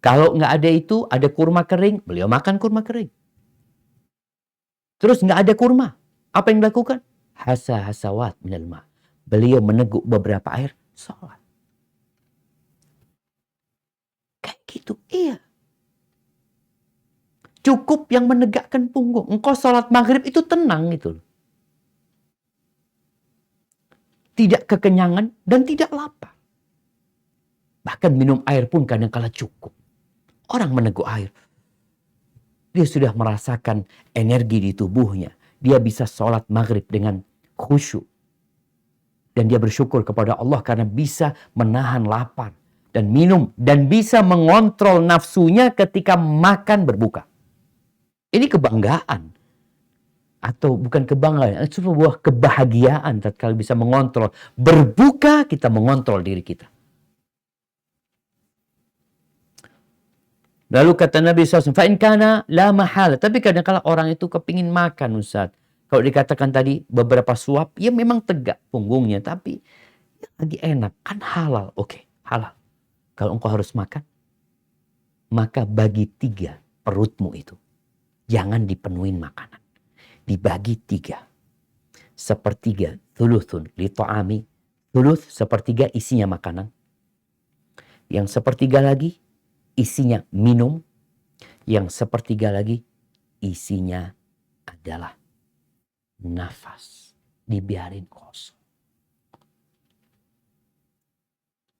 Kalau nggak ada itu, ada kurma kering, beliau makan kurma kering. Terus nggak ada kurma. Apa yang dilakukan? Hasawat minal ma. Beliau meneguk beberapa air, sholat. Kayak gitu, iya. Cukup yang menegakkan punggung. Engkau sholat maghrib itu tenang gitu. Tidak kekenyangan dan tidak lapar. Bahkan minum air pun kadang-kala cukup. Orang meneguk air. Dia sudah merasakan energi di tubuhnya. Dia bisa sholat maghrib dengan khusyuk. Dan dia bersyukur kepada Allah karena bisa menahan lapar dan minum. Dan bisa mengontrol nafsunya ketika makan berbuka. Ini kebanggaan. Atau bukan kebanggaan. Itu sebuah kebahagiaan tatkala bisa mengontrol. Berbuka kita mengontrol diri kita. Lalu kata Nabi SAW, fa'in kana la mahala. Tapi kadang-kadang orang itu kepingin makan, Ustaz. Kalau dikatakan tadi beberapa suap, ya memang tegak punggungnya. Tapi ya lagi enak, kan halal. Oke, halal. Kalau engkau harus makan, maka bagi 3 perutmu itu. Jangan dipenuhin makanan. Dibagi 3. sepertiga, thuluthun li ta'ami, thuluth sepertiga isinya makanan. Yang sepertiga lagi isinya minum. Yang sepertiga lagi isinya adalah nafas. Dibiarin kosong.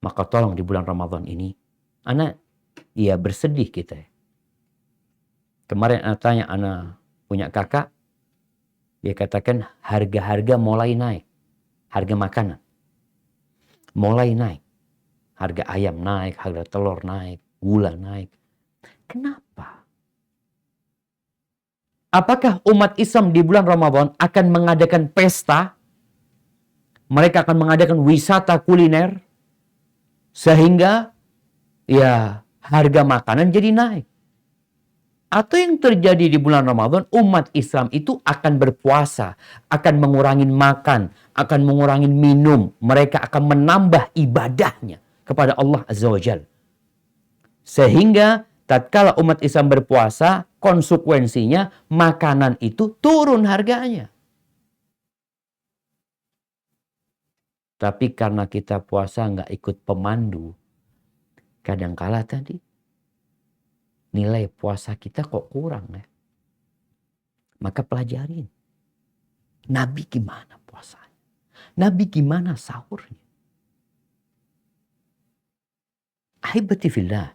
Maka tolong di bulan Ramadan ini, anak ya bersedih kita ya. Kemarin anak tanya, anak punya kakak, dia katakan harga-harga mulai naik. Harga makanan mulai naik. Harga ayam naik, harga telur naik, gula naik. Kenapa? Apakah umat Islam di bulan Ramadan akan mengadakan pesta? Mereka akan mengadakan wisata kuliner sehingga ya harga makanan jadi naik. Atau yang terjadi di bulan Ramadan, umat Islam itu akan berpuasa, akan mengurangi makan, akan mengurangi minum. Mereka akan menambah ibadahnya kepada Allah Azza wa Jalla. Sehingga tatkala umat Islam berpuasa, konsekuensinya makanan itu turun harganya. Tapi karena kita puasa nggak ikut pemandu, kadangkala tadi nilai puasa kita kok kurang ya. Maka pelajarin. Nabi gimana puasanya? Nabi gimana sahurnya? Ahibati fillah.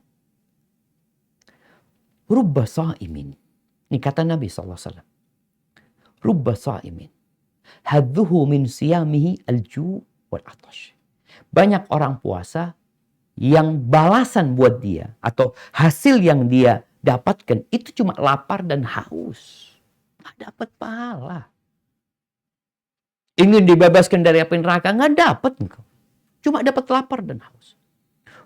Rubba sa'imin. Ini kata Nabi SAW. Rubba sa'imin. Hadduhu min siyamihi al-ju' wal-atash. Banyak orang puasa yang balasan buat dia atau hasil yang dia dapatkan itu cuma lapar dan haus. Nggak dapat pahala. Ingin dibebaskan dari api neraka, nggak dapat engkau. Cuma dapat lapar dan haus.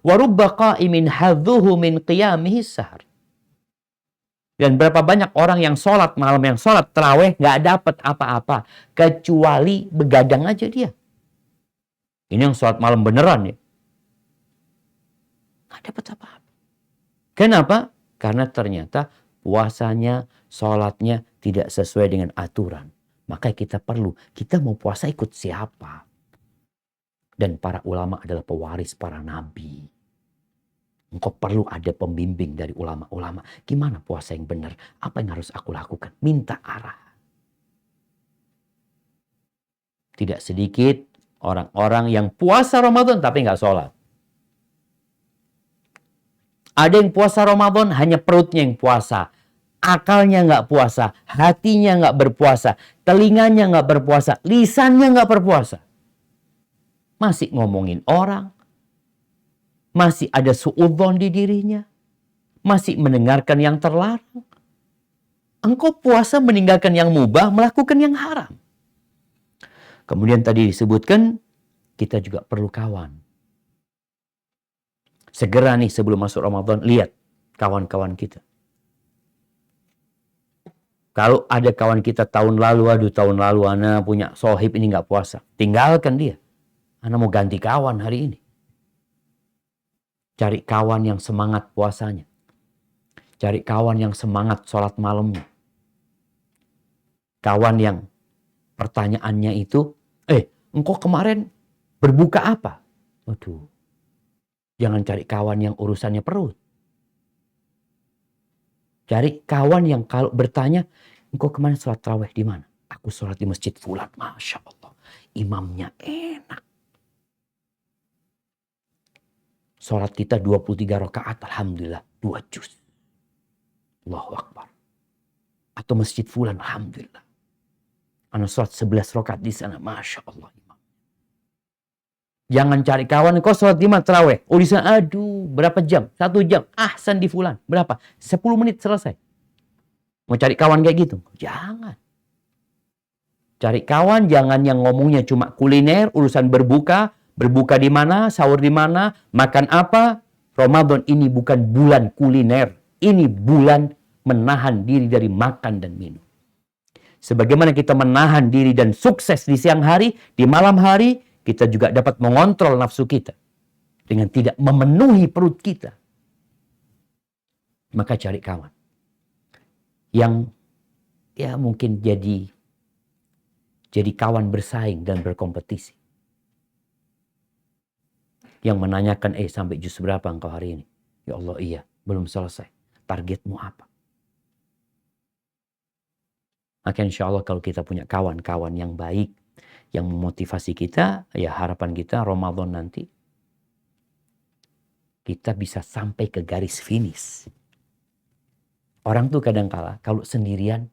Wa rubba qa'imin hadduhu min qiyamihi sahar. Dan berapa banyak orang yang sholat malam, yang sholat tarawih nggak dapat apa-apa kecuali begadang aja dia. Ini yang sholat malam beneran ya. Nggak dapat apa-apa. Kenapa? Karena ternyata puasanya, sholatnya tidak sesuai dengan aturan. Maka kita mau puasa ikut siapa? Dan para ulama adalah pewaris para nabi. Engkau perlu ada pembimbing dari ulama-ulama. Gimana puasa yang benar? Apa yang harus aku lakukan? Minta arah. Tidak sedikit orang-orang yang puasa Ramadan tapi nggak sholat. Ada yang puasa Ramadan hanya perutnya yang puasa. Akalnya nggak puasa. Hatinya nggak berpuasa. Telinganya nggak berpuasa. Lisannya nggak berpuasa. Masih ngomongin orang. Masih ada suudzon di dirinya. Masih mendengarkan yang terlarang. Engkau puasa meninggalkan yang mubah, melakukan yang haram. Kemudian tadi disebutkan, kita juga perlu kawan. Segera nih sebelum masuk Ramadan, lihat kawan-kawan kita. Kalau ada kawan kita tahun lalu Ana punya sohib ini nggak puasa. Tinggalkan dia. Ana mau ganti kawan hari ini. Cari kawan yang semangat puasanya. Cari kawan yang semangat sholat malamnya. Kawan yang pertanyaannya itu, engkau kemarin berbuka apa? Waduh. Jangan cari kawan yang urusannya perut. Cari kawan yang kalau bertanya, engkau kemarin sholat tarawih di mana? Aku sholat di masjid fulan. Masya Allah. Imamnya enak. Sholat kita 23 rakaat. Alhamdulillah. 2 juz. Allahu Akbar. Atau masjid fulan. Alhamdulillah. Ana sholat 11 rakaat di sana. Masya Allah. Jangan cari kawan, kau sholat di mana tarawih? Oh di sana, aduh, berapa jam? 1 jam. Ahsan di fulan. Berapa? 10 menit selesai. Mau cari kawan kayak gitu? Jangan. Cari kawan, jangan yang ngomongnya cuma kuliner, urusan berbuka. Berbuka di mana, sahur di mana, makan apa. Ramadan ini bukan bulan kuliner. Ini bulan menahan diri dari makan dan minum. Sebagaimana kita menahan diri dan sukses di siang hari, di malam hari, kita juga dapat mengontrol nafsu kita dengan tidak memenuhi perut kita. Maka cari kawan yang ya mungkin jadi jadi kawan bersaing dan berkompetisi. Yang menanyakan, sampai juz berapa engkau hari ini? Ya Allah, iya, belum selesai. Targetmu apa? Maka insya Allah kalau kita punya kawan-kawan yang baik, yang memotivasi kita, ya harapan kita Ramadan nanti, kita bisa sampai ke garis finish. Orang tuh kadang-kala kalau sendirian,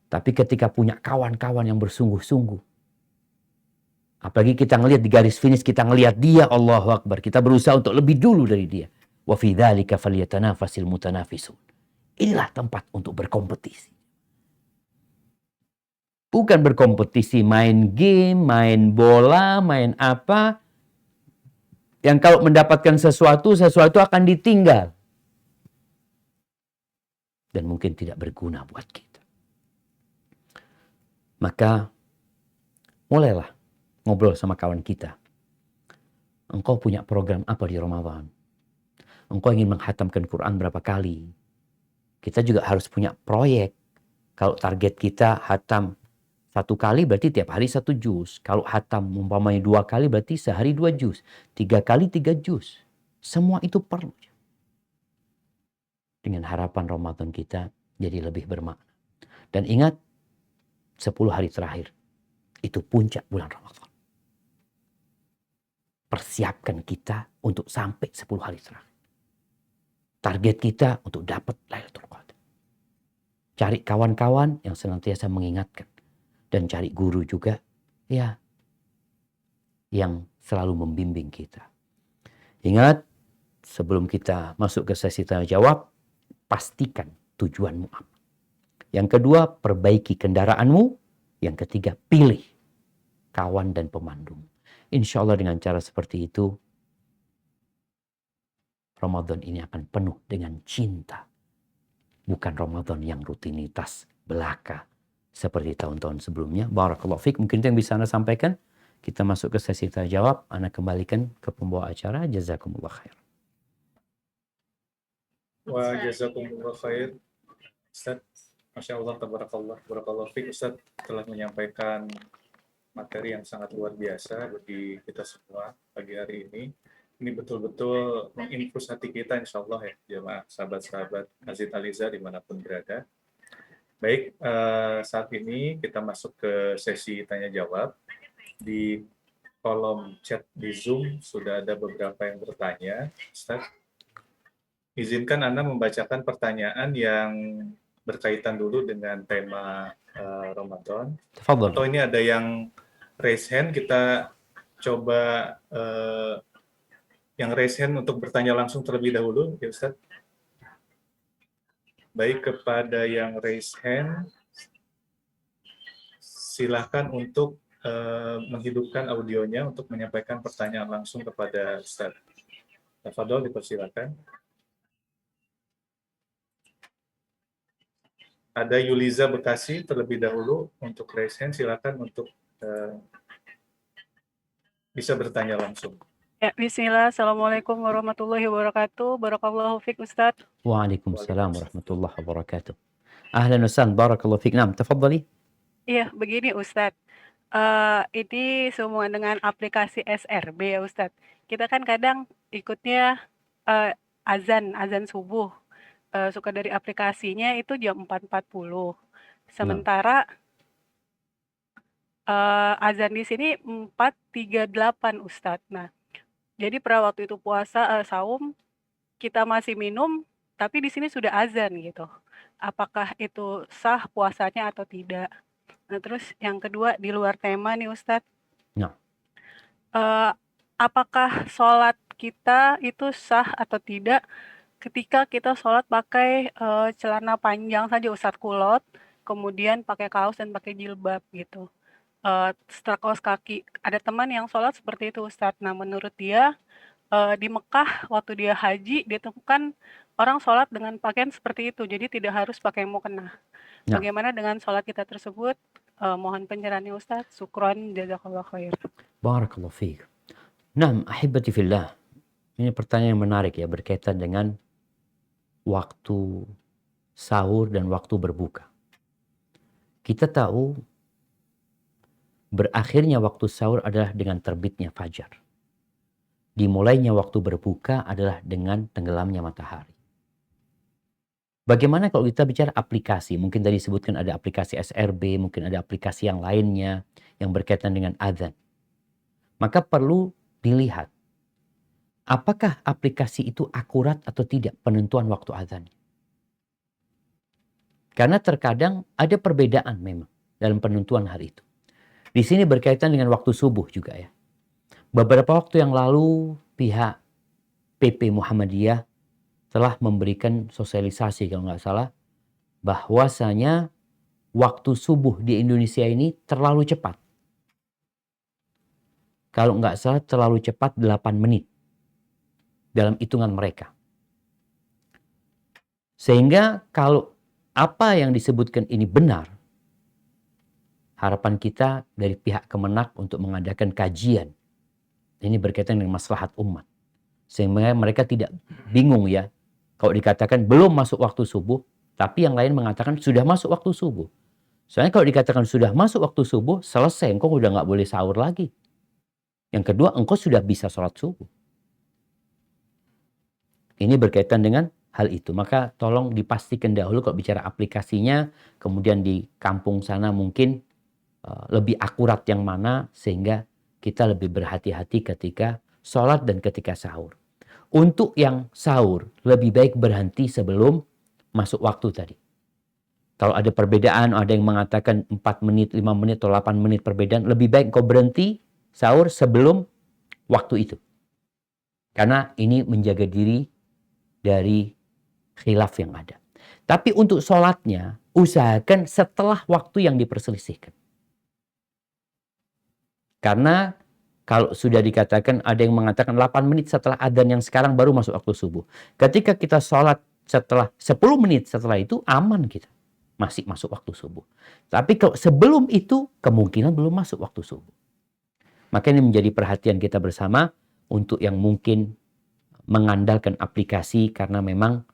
tapi ketika punya kawan-kawan yang bersungguh-sungguh, apalagi kita ngelihat di garis finish, kita ngelihat dia, Allahu Akbar, kita berusaha untuk lebih dulu dari dia. Wa fi dzalika falyatanafasil mutanafisun. Inilah tempat untuk berkompetisi. Bukan berkompetisi main game, main bola, main apa. Yang kalau mendapatkan sesuatu akan ditinggal. Dan mungkin tidak berguna buat kita. Maka mulailah ngobrol sama kawan kita. Engkau punya program apa di Ramadan? Engkau ingin menghatamkan Quran berapa kali? Kita juga harus punya proyek. Kalau target kita hatam 1 kali berarti tiap hari 1 juz. Kalau hatam umpamanya 2 kali berarti sehari 2 juz. 3 kali 3 juz. Semua itu perlu. Dengan harapan Ramadan kita jadi lebih bermakna. Dan ingat, 10 hari terakhir itu puncak bulan Ramadan. Persiapkan kita untuk sampai 10 hari terakhir. Target kita untuk dapat Lailatul Qadar. Cari kawan-kawan yang senantiasa mengingatkan. Dan cari guru juga ya yang selalu membimbing kita. Ingat, sebelum kita masuk ke sesi tanya jawab, pastikan tujuanmu apa. Yang kedua, perbaiki kendaraanmu. Yang ketiga, pilih kawan dan pemandu. Insya Allah dengan cara seperti itu, Ramadan ini akan penuh dengan cinta. Bukan Ramadan yang rutinitas belaka seperti tahun-tahun sebelumnya. Barakallahu fiik. Mungkin itu yang bisa Anda sampaikan. Kita masuk ke sesi tanya jawab. Anda kembalikan ke pembawa acara. Jazakumullah khair. Wa jazakumullah khair. Ustaz, Masya Allah, tabarakallah, barakallahu fiik. Ustaz telah menyampaikan materi yang sangat luar biasa bagi kita semua pagi hari ini. Ini betul-betul menginfus hati kita, insya Allah ya, jemaah sahabat-sahabat Masjid Al-Iza dimanapun berada. Baik, saat ini kita masuk ke sesi tanya jawab. Di kolom chat di Zoom sudah ada beberapa yang bertanya. Ustaz, izinkan Anda membacakan pertanyaan yang berkaitan dulu dengan tema Ramadan. Tafadhal. Atau ini ada yang raise hand, kita coba yang raise hand untuk bertanya langsung terlebih dahulu, ya Ustaz. Baik, kepada yang raise hand, silakan untuk menghidupkan audionya untuk menyampaikan pertanyaan langsung kepada Ustaz. Tafadhol, dipersilakan. Ada Yuliza Bekasi terlebih dahulu untuk raise hand, silakan untuk bisa bertanya langsung. Ya, bismillah. Assalamualaikum warahmatullahi wabarakatuh. Barakallahu fiik Ustaz. Waalaikumsalam warahmatullahi wabarakatuh. Ahlan wa sahlan, barakallahu fiik. Naam, tafadhali. Iya, begini Ustaz. Ini semua dengan aplikasi SRB ya Ustaz. Kita kan kadang ikutnya azan subuh. Suka dari aplikasinya itu jam 4.40. Sementara azan di sini 4.38 Ustaz. Nah, jadi pada waktu itu puasa saum kita masih minum, tapi di sini sudah azan gitu. Apakah itu sah puasanya atau tidak? Nah, terus yang kedua di luar tema nih Ustadz. Nah. Apakah sholat kita itu sah atau tidak ketika kita sholat pakai celana panjang saja Ustadz, kulot, kemudian pakai kaos dan pakai jilbab gitu. Setelah kaos kaki. Ada teman yang sholat seperti itu Ustadz. Nah, menurut dia di Mekah waktu dia haji, dia temukan orang sholat dengan pakaian seperti itu, jadi tidak harus pakai mukena. Bagaimana dengan sholat kita tersebut? Mohon pencerahannya Ustaz. Syukron, jazakallah khair. Barakallahu fiik. Nah, ahibati fillah. Ini pertanyaan yang menarik ya, berkaitan dengan waktu sahur dan waktu berbuka. Kita tahu berakhirnya waktu sahur adalah dengan terbitnya fajar. Dimulainya waktu berbuka adalah dengan tenggelamnya matahari. Bagaimana kalau kita bicara aplikasi? Mungkin tadi disebutkan ada aplikasi SRB, mungkin ada aplikasi yang lainnya yang berkaitan dengan azan. Maka perlu dilihat, apakah aplikasi itu akurat atau tidak penentuan waktu azan. Karena terkadang ada perbedaan memang dalam penentuan hal itu. Di sini berkaitan dengan waktu subuh juga ya. Beberapa waktu yang lalu pihak PP Muhammadiyah telah memberikan sosialisasi kalau nggak salah bahwasanya waktu subuh di Indonesia ini terlalu cepat. Kalau nggak salah terlalu cepat 8 menit dalam hitungan mereka. Sehingga kalau apa yang disebutkan ini benar, harapan kita dari pihak Kemenak untuk mengadakan kajian. Ini berkaitan dengan maslahat umat. Sehingga mereka tidak bingung ya. Kalau dikatakan belum masuk waktu subuh, tapi yang lain mengatakan sudah masuk waktu subuh. Soalnya kalau dikatakan sudah masuk waktu subuh, selesai, engkau udah nggak boleh sahur lagi. Yang kedua, engkau sudah bisa sholat subuh. Ini berkaitan dengan hal itu. Maka tolong dipastikan dahulu kalau bicara aplikasinya, kemudian di kampung sana mungkin lebih akurat yang mana, sehingga kita lebih berhati-hati ketika sholat dan ketika sahur. Untuk yang sahur, lebih baik berhenti sebelum masuk waktu tadi. Kalau ada perbedaan, ada yang mengatakan 4 menit, 5 menit, atau 8 menit perbedaan, lebih baik kau berhenti sahur sebelum waktu itu. Karena ini menjaga diri dari khilaf yang ada. Tapi untuk sholatnya, usahakan setelah waktu yang diperselisihkan. Karena kalau sudah dikatakan ada yang mengatakan 8 menit setelah adzan yang sekarang baru masuk waktu subuh. Ketika kita sholat setelah 10 menit setelah itu aman kita. Masih masuk waktu subuh. Tapi kalau sebelum itu kemungkinan belum masuk waktu subuh. Maka ini menjadi perhatian kita bersama untuk yang mungkin mengandalkan aplikasi karena memang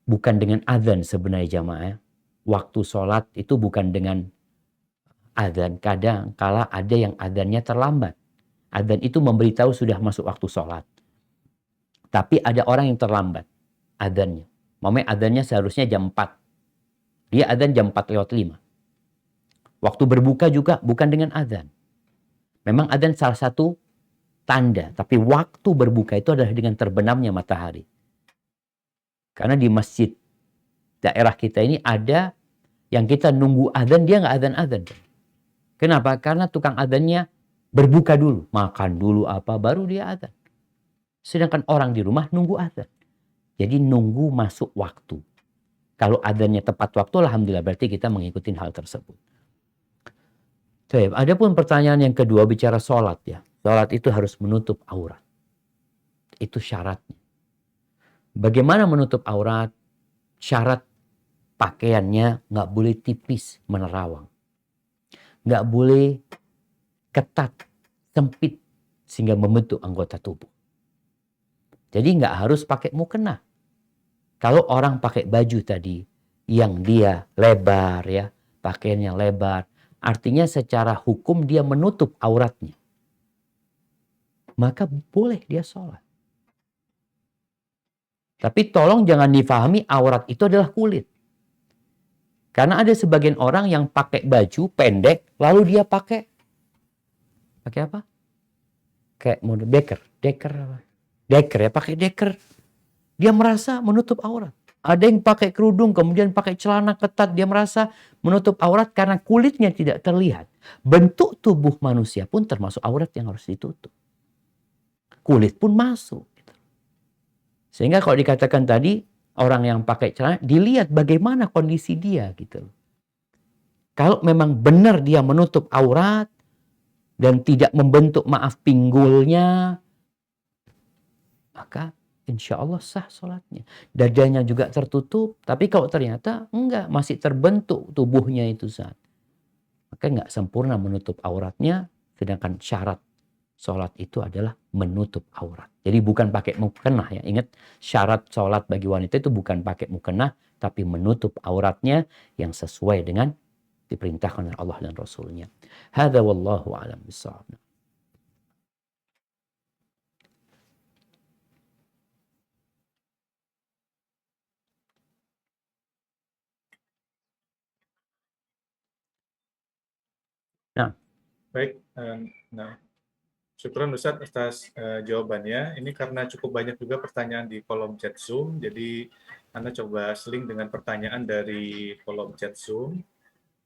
bukan dengan adzan sebenarnya jamaah. Waktu sholat itu bukan dengan adzan. Kadang kala ada yang adzannya terlambat. Adzan itu memberitahu sudah masuk waktu sholat. Tapi ada orang yang terlambat adzannya. Mamanya adzannya seharusnya jam 4. Dia adzan jam 4:05. Waktu berbuka juga bukan dengan adzan. Memang adzan salah satu tanda. Tapi waktu berbuka itu adalah dengan terbenamnya matahari. Karena di masjid daerah kita ini ada yang kita nunggu adzan, dia nggak adzan-adzan. Kenapa? Karena tukang adzannya berbuka dulu, makan dulu apa, baru dia adzan. Sedangkan orang di rumah nunggu adzan. Jadi nunggu masuk waktu. Kalau adzannya tepat waktu, alhamdulillah berarti kita mengikuti hal tersebut. Adapun pertanyaan yang kedua bicara sholat ya. Sholat itu harus menutup aurat. Itu syaratnya. Bagaimana menutup aurat? Syarat pakaiannya nggak boleh tipis menerawang. Nggak boleh ketat, sempit, sehingga membentuk anggota tubuh. Jadi nggak harus pakai mukena. Kalau orang pakai baju tadi, yang dia lebar ya, pakaiannya lebar, artinya secara hukum dia menutup auratnya. Maka boleh dia sholat. Tapi tolong jangan difahami aurat itu adalah kulit. Karena ada sebagian orang yang pakai baju pendek, lalu dia pakai apa? Kayak model deker ya, pakai deker. Dia merasa menutup aurat. Ada yang pakai kerudung, kemudian pakai celana ketat, dia merasa menutup aurat karena kulitnya tidak terlihat. Bentuk tubuh manusia pun termasuk aurat yang harus ditutup. Kulit pun masuk. Sehingga kalau dikatakan tadi, orang yang pakai celana, dilihat bagaimana kondisi dia gitu. Kalau memang benar dia menutup aurat dan tidak membentuk pinggulnya, maka insya Allah sah sholatnya. Dadanya juga tertutup, tapi kalau ternyata enggak, masih terbentuk tubuhnya itu saat, maka enggak sempurna menutup auratnya, sedangkan syarat sholat itu adalah menutup aurat. Jadi bukan pakai mukena ya. Ingat, syarat sholat bagi wanita itu bukan pakai mukena, tapi menutup auratnya yang sesuai dengan diperintahkan oleh Allah dan Rasulnya. Hadza wallahu a'lam bissawab. Nah, Baik, nah, syukron Ustadz atas jawabannya. Ini karena cukup banyak juga pertanyaan di kolom chat Zoom, jadi Anda coba seling dengan pertanyaan dari kolom chat Zoom.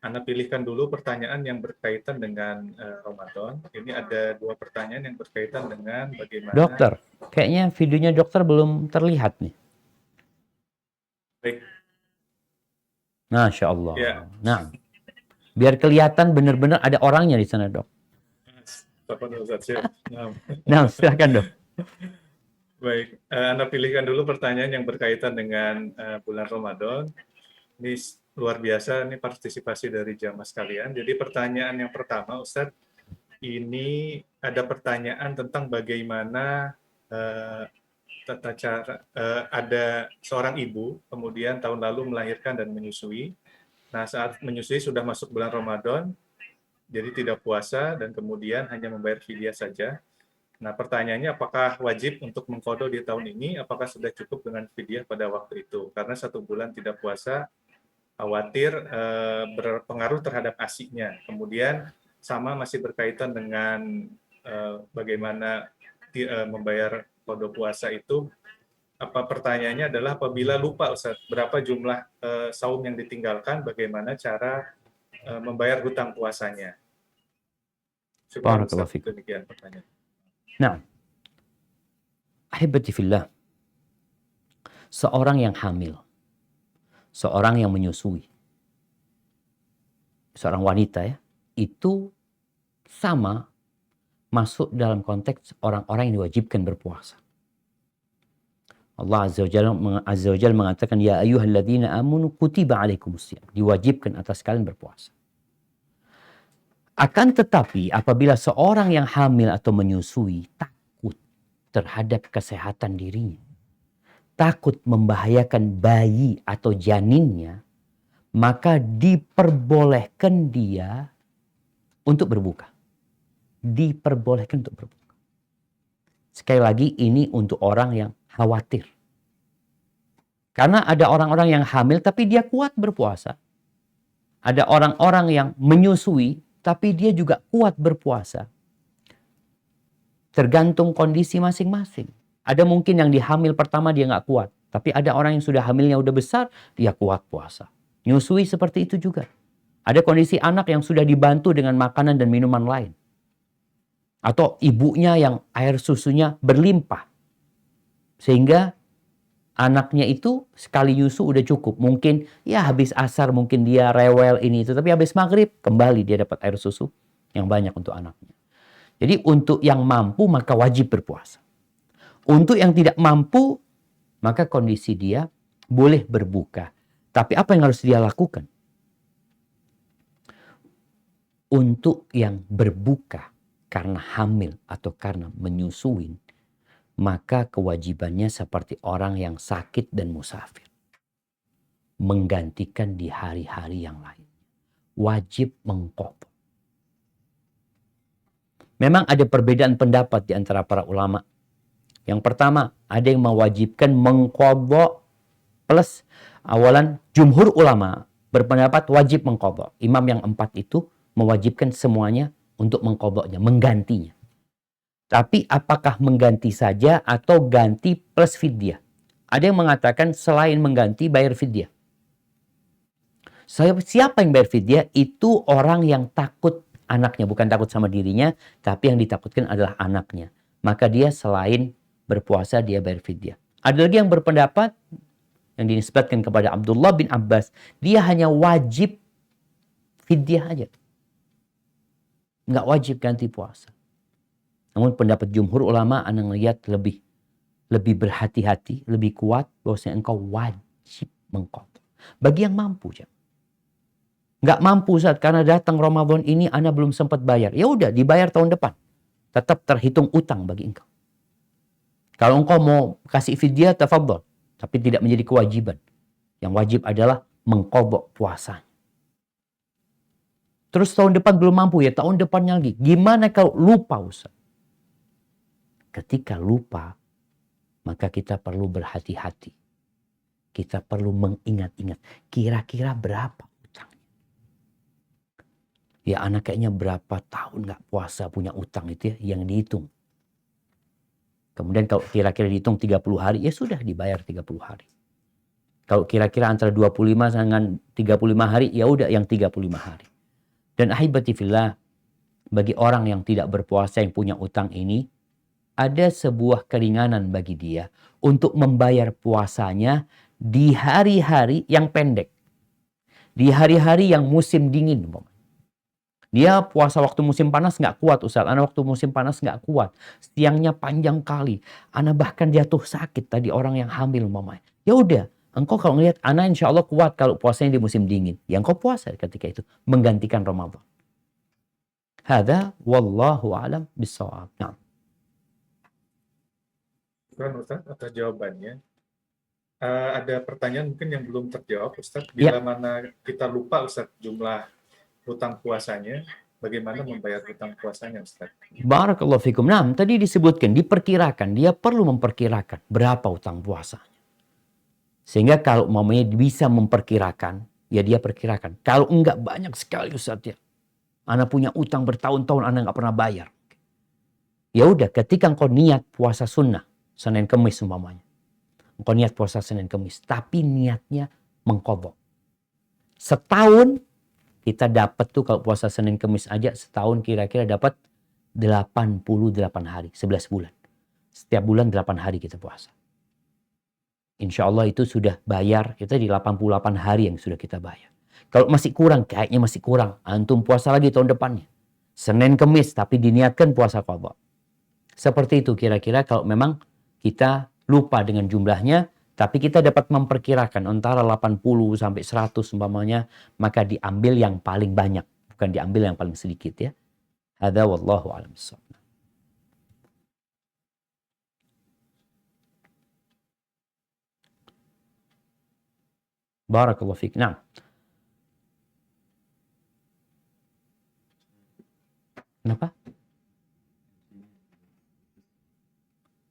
Anda pilihkan dulu pertanyaan yang berkaitan dengan Ramadan. Ini ada 2 pertanyaan yang berkaitan dengan bagaimana. dokter, kayaknya videonya dokter belum terlihat nih. Baik, Masya Allah. ya. Nah, biar kelihatan benar-benar ada orangnya di sana, dok. Telepon Ustadz, siap. Nah, silakan, dok. Baik, Anda pilihkan dulu pertanyaan yang berkaitan dengan bulan Ramadan. Ini luar biasa, ini partisipasi dari jamaah sekalian. Jadi pertanyaan yang pertama, Ustadz, ini ada pertanyaan tentang bagaimana tata cara, ada seorang ibu, kemudian tahun lalu melahirkan dan menyusui. Nah, saat menyusui sudah masuk bulan Ramadan, jadi tidak puasa dan kemudian hanya membayar fidyah saja. Nah, pertanyaannya apakah wajib untuk mengqadha di tahun ini? Apakah sudah cukup dengan fidyah pada waktu itu? Karena 1 bulan tidak puasa, khawatir berpengaruh terhadap ASI-nya. Kemudian sama masih berkaitan dengan bagaimana membayar qadha puasa itu. Apa pertanyaannya adalah apabila lupa Ustaz, berapa jumlah saum yang ditinggalkan, bagaimana cara membayar hutang puasanya? Syukran Ustaz, demikian pertanyaan. Nah, ahibati fillah, seorang yang hamil, seorang yang menyusui, seorang wanita ya, itu sama masuk dalam konteks orang-orang yang diwajibkan berpuasa. Allah Azza wa Jalla mengatakan, ya ayyuhalladzina amanu kutiba alaikumusiyam, diwajibkan atas kalian berpuasa. Akan tetapi apabila seorang yang hamil atau menyusui takut terhadap kesehatan dirinya, takut membahayakan bayi atau janinnya, maka diperbolehkan dia untuk berbuka. Diperbolehkan untuk berbuka. Sekali lagi ini untuk orang yang khawatir. Karena ada orang-orang yang hamil tapi dia kuat berpuasa. Ada orang-orang yang menyusui tapi dia juga kuat berpuasa. Tergantung kondisi masing-masing. Ada mungkin yang di hamil pertama dia nggak kuat. Tapi ada orang yang sudah hamilnya udah besar, dia kuat puasa. Nyusui seperti itu juga. Ada kondisi anak yang sudah dibantu dengan makanan dan minuman lain. Atau ibunya yang air susunya berlimpah. Sehingga anaknya itu sekali nyusu udah cukup. Mungkin ya habis asar mungkin dia rewel ini itu. Tapi habis maghrib kembali dia dapat air susu yang banyak untuk anaknya. Jadi untuk yang mampu maka wajib berpuasa. Untuk yang tidak mampu maka kondisi dia boleh berbuka. Tapi apa yang harus dia lakukan? Untuk yang berbuka karena hamil atau karena menyusui, maka kewajibannya seperti orang yang sakit dan musafir. Menggantikan di hari-hari yang lain. Wajib mengqadha. Memang ada perbedaan pendapat di antara para ulama. Yang pertama, ada yang mewajibkan mengqadha plus awalan jumhur ulama berpendapat wajib mengqadha. Imam yang 4 itu mewajibkan semuanya untuk mengqadhanya, menggantinya. Tapi apakah mengganti saja atau ganti plus fidyah? Ada yang mengatakan selain mengganti bayar fidyah. Siapa yang bayar fidyah? Itu orang yang takut anaknya. Bukan takut sama dirinya, tapi yang ditakutkan adalah anaknya. Maka dia selain berpuasa dia bayar fidyah. Ada lagi yang berpendapat yang dinisbatkan kepada Abdullah bin Abbas, dia hanya wajib fidyah aja. Nggak wajib ganti puasa. Namun pendapat jumhur ulama anda melihat lebih berhati-hati, lebih kuat bahwasanya engkau wajib mengqadha. Bagi yang mampu ya. Nggak mampu saat karena datang Ramadan ini anda belum sempat bayar. Ya udah dibayar tahun depan. Tetap terhitung utang bagi engkau. Kalau engkau mau kasih fidyah tafadhol, tapi tidak menjadi kewajiban. Yang wajib adalah mengqadha puasa. Terus tahun depan belum mampu ya, tahun depannya lagi. Gimana kalau lupa Ustaz? Ketika lupa, maka kita perlu berhati-hati. Kita perlu mengingat-ingat. Kira-kira berapa utang? Ya anak kayaknya berapa tahun nggak puasa punya utang itu ya, yang dihitung. Kemudian kalau kira-kira dihitung 30 hari, ya sudah dibayar 30 hari. Kalau kira-kira antara 25 dengan 35 hari, ya udah yang 35 hari. Dan ahibati fillah, bagi orang yang tidak berpuasa yang punya utang ini, ada sebuah keringanan bagi dia untuk membayar puasanya di hari-hari yang pendek. Di hari-hari yang musim dingin. Dia puasa waktu musim panas nggak kuat Ustaz. Ana waktu musim panas nggak kuat. Siangnya panjang kali. Ana bahkan jatuh sakit tadi orang yang hamil mamanya. Ya udah, engkau kalau ngelihat Ana insya Allah kuat kalau puasanya di musim dingin. Ya engkau puasa ketika itu. Menggantikan Ramadan. Hada wallahu alam bisawab. Nah. Syukran Ustaz atas jawabannya. Ada pertanyaan mungkin yang belum terjawab Ustaz. Ya. Bila mana kita lupa Ustaz jumlah hutang puasanya, bagaimana membayar hutang puasanya Ustaz? Barakallahu fikum. Nah, tadi disebutkan, diperkirakan. Dia perlu memperkirakan berapa utang puasanya. Sehingga kalau mamanya bisa memperkirakan, ya dia perkirakan. Kalau enggak banyak sekali Ustaz ya. Ana punya utang bertahun-tahun, Ana nggak pernah bayar. Ya udah, ketika engkau niat puasa sunnah, Senin Kemis umpamanya. Engkau niat puasa Senin Kemis, tapi niatnya mengqadha. Setahun kita dapat tuh kalau puasa Senin Kemis aja setahun kira-kira dapat 88 hari, 11 bulan. Setiap bulan 8 hari kita puasa. Insya Allah itu sudah bayar, kita di 88 hari yang sudah kita bayar. Kalau masih kurang, kayaknya masih kurang. Antum puasa lagi tahun depannya. Senin Kemis, tapi diniatkan puasa qadha. Seperti itu kira-kira kalau memang kita lupa dengan jumlahnya, tapi kita dapat memperkirakan antara 80 sampai 100 umpamanya, maka diambil yang paling banyak. Bukan diambil yang paling sedikit ya. Hadza wallahu a'lam bissawab. Barakallahu fiik. Nah. Kenapa?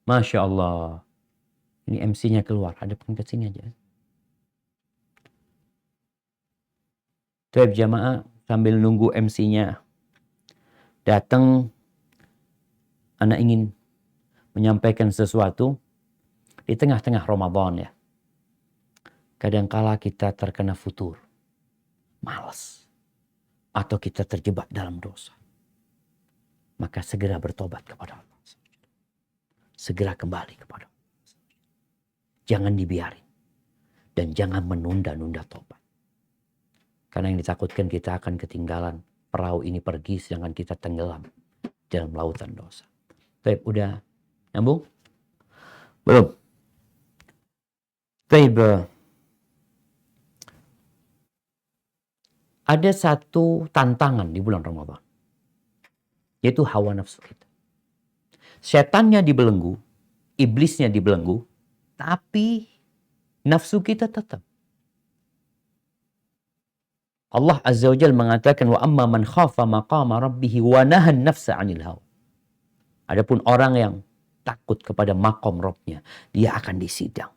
Masya Allah. Ini MC-nya keluar. Hadapkan ke sini aja. Tuh jamaah sambil nunggu MC-nya datang, ana ingin menyampaikan sesuatu di tengah-tengah Ramadan ya. Kadangkala kita terkena futur, malas, atau kita terjebak dalam dosa. Maka segera bertobat kepada Allah. Segera kembali kepada Allah. Jangan dibiarin. Dan jangan menunda-nunda tobat. Karena yang ditakutkan kita akan ketinggalan. Perahu ini pergi sedangkan kita tenggelam dalam lautan dosa. Taib, udah nyambung? Belum? Taib, ada satu tantangan di bulan Ramadan. Yaitu hawa nafsu kita. Setannya dibelenggu, iblisnya dibelenggu, tapi nafsu kita tetap. Allah Azza wa Jalla mengatakan wa amma man khafa maqama rabbih wa nahan nafsa 'anil hawa. Adapun orang yang takut kepada makom Rabbnya, dia akan disidang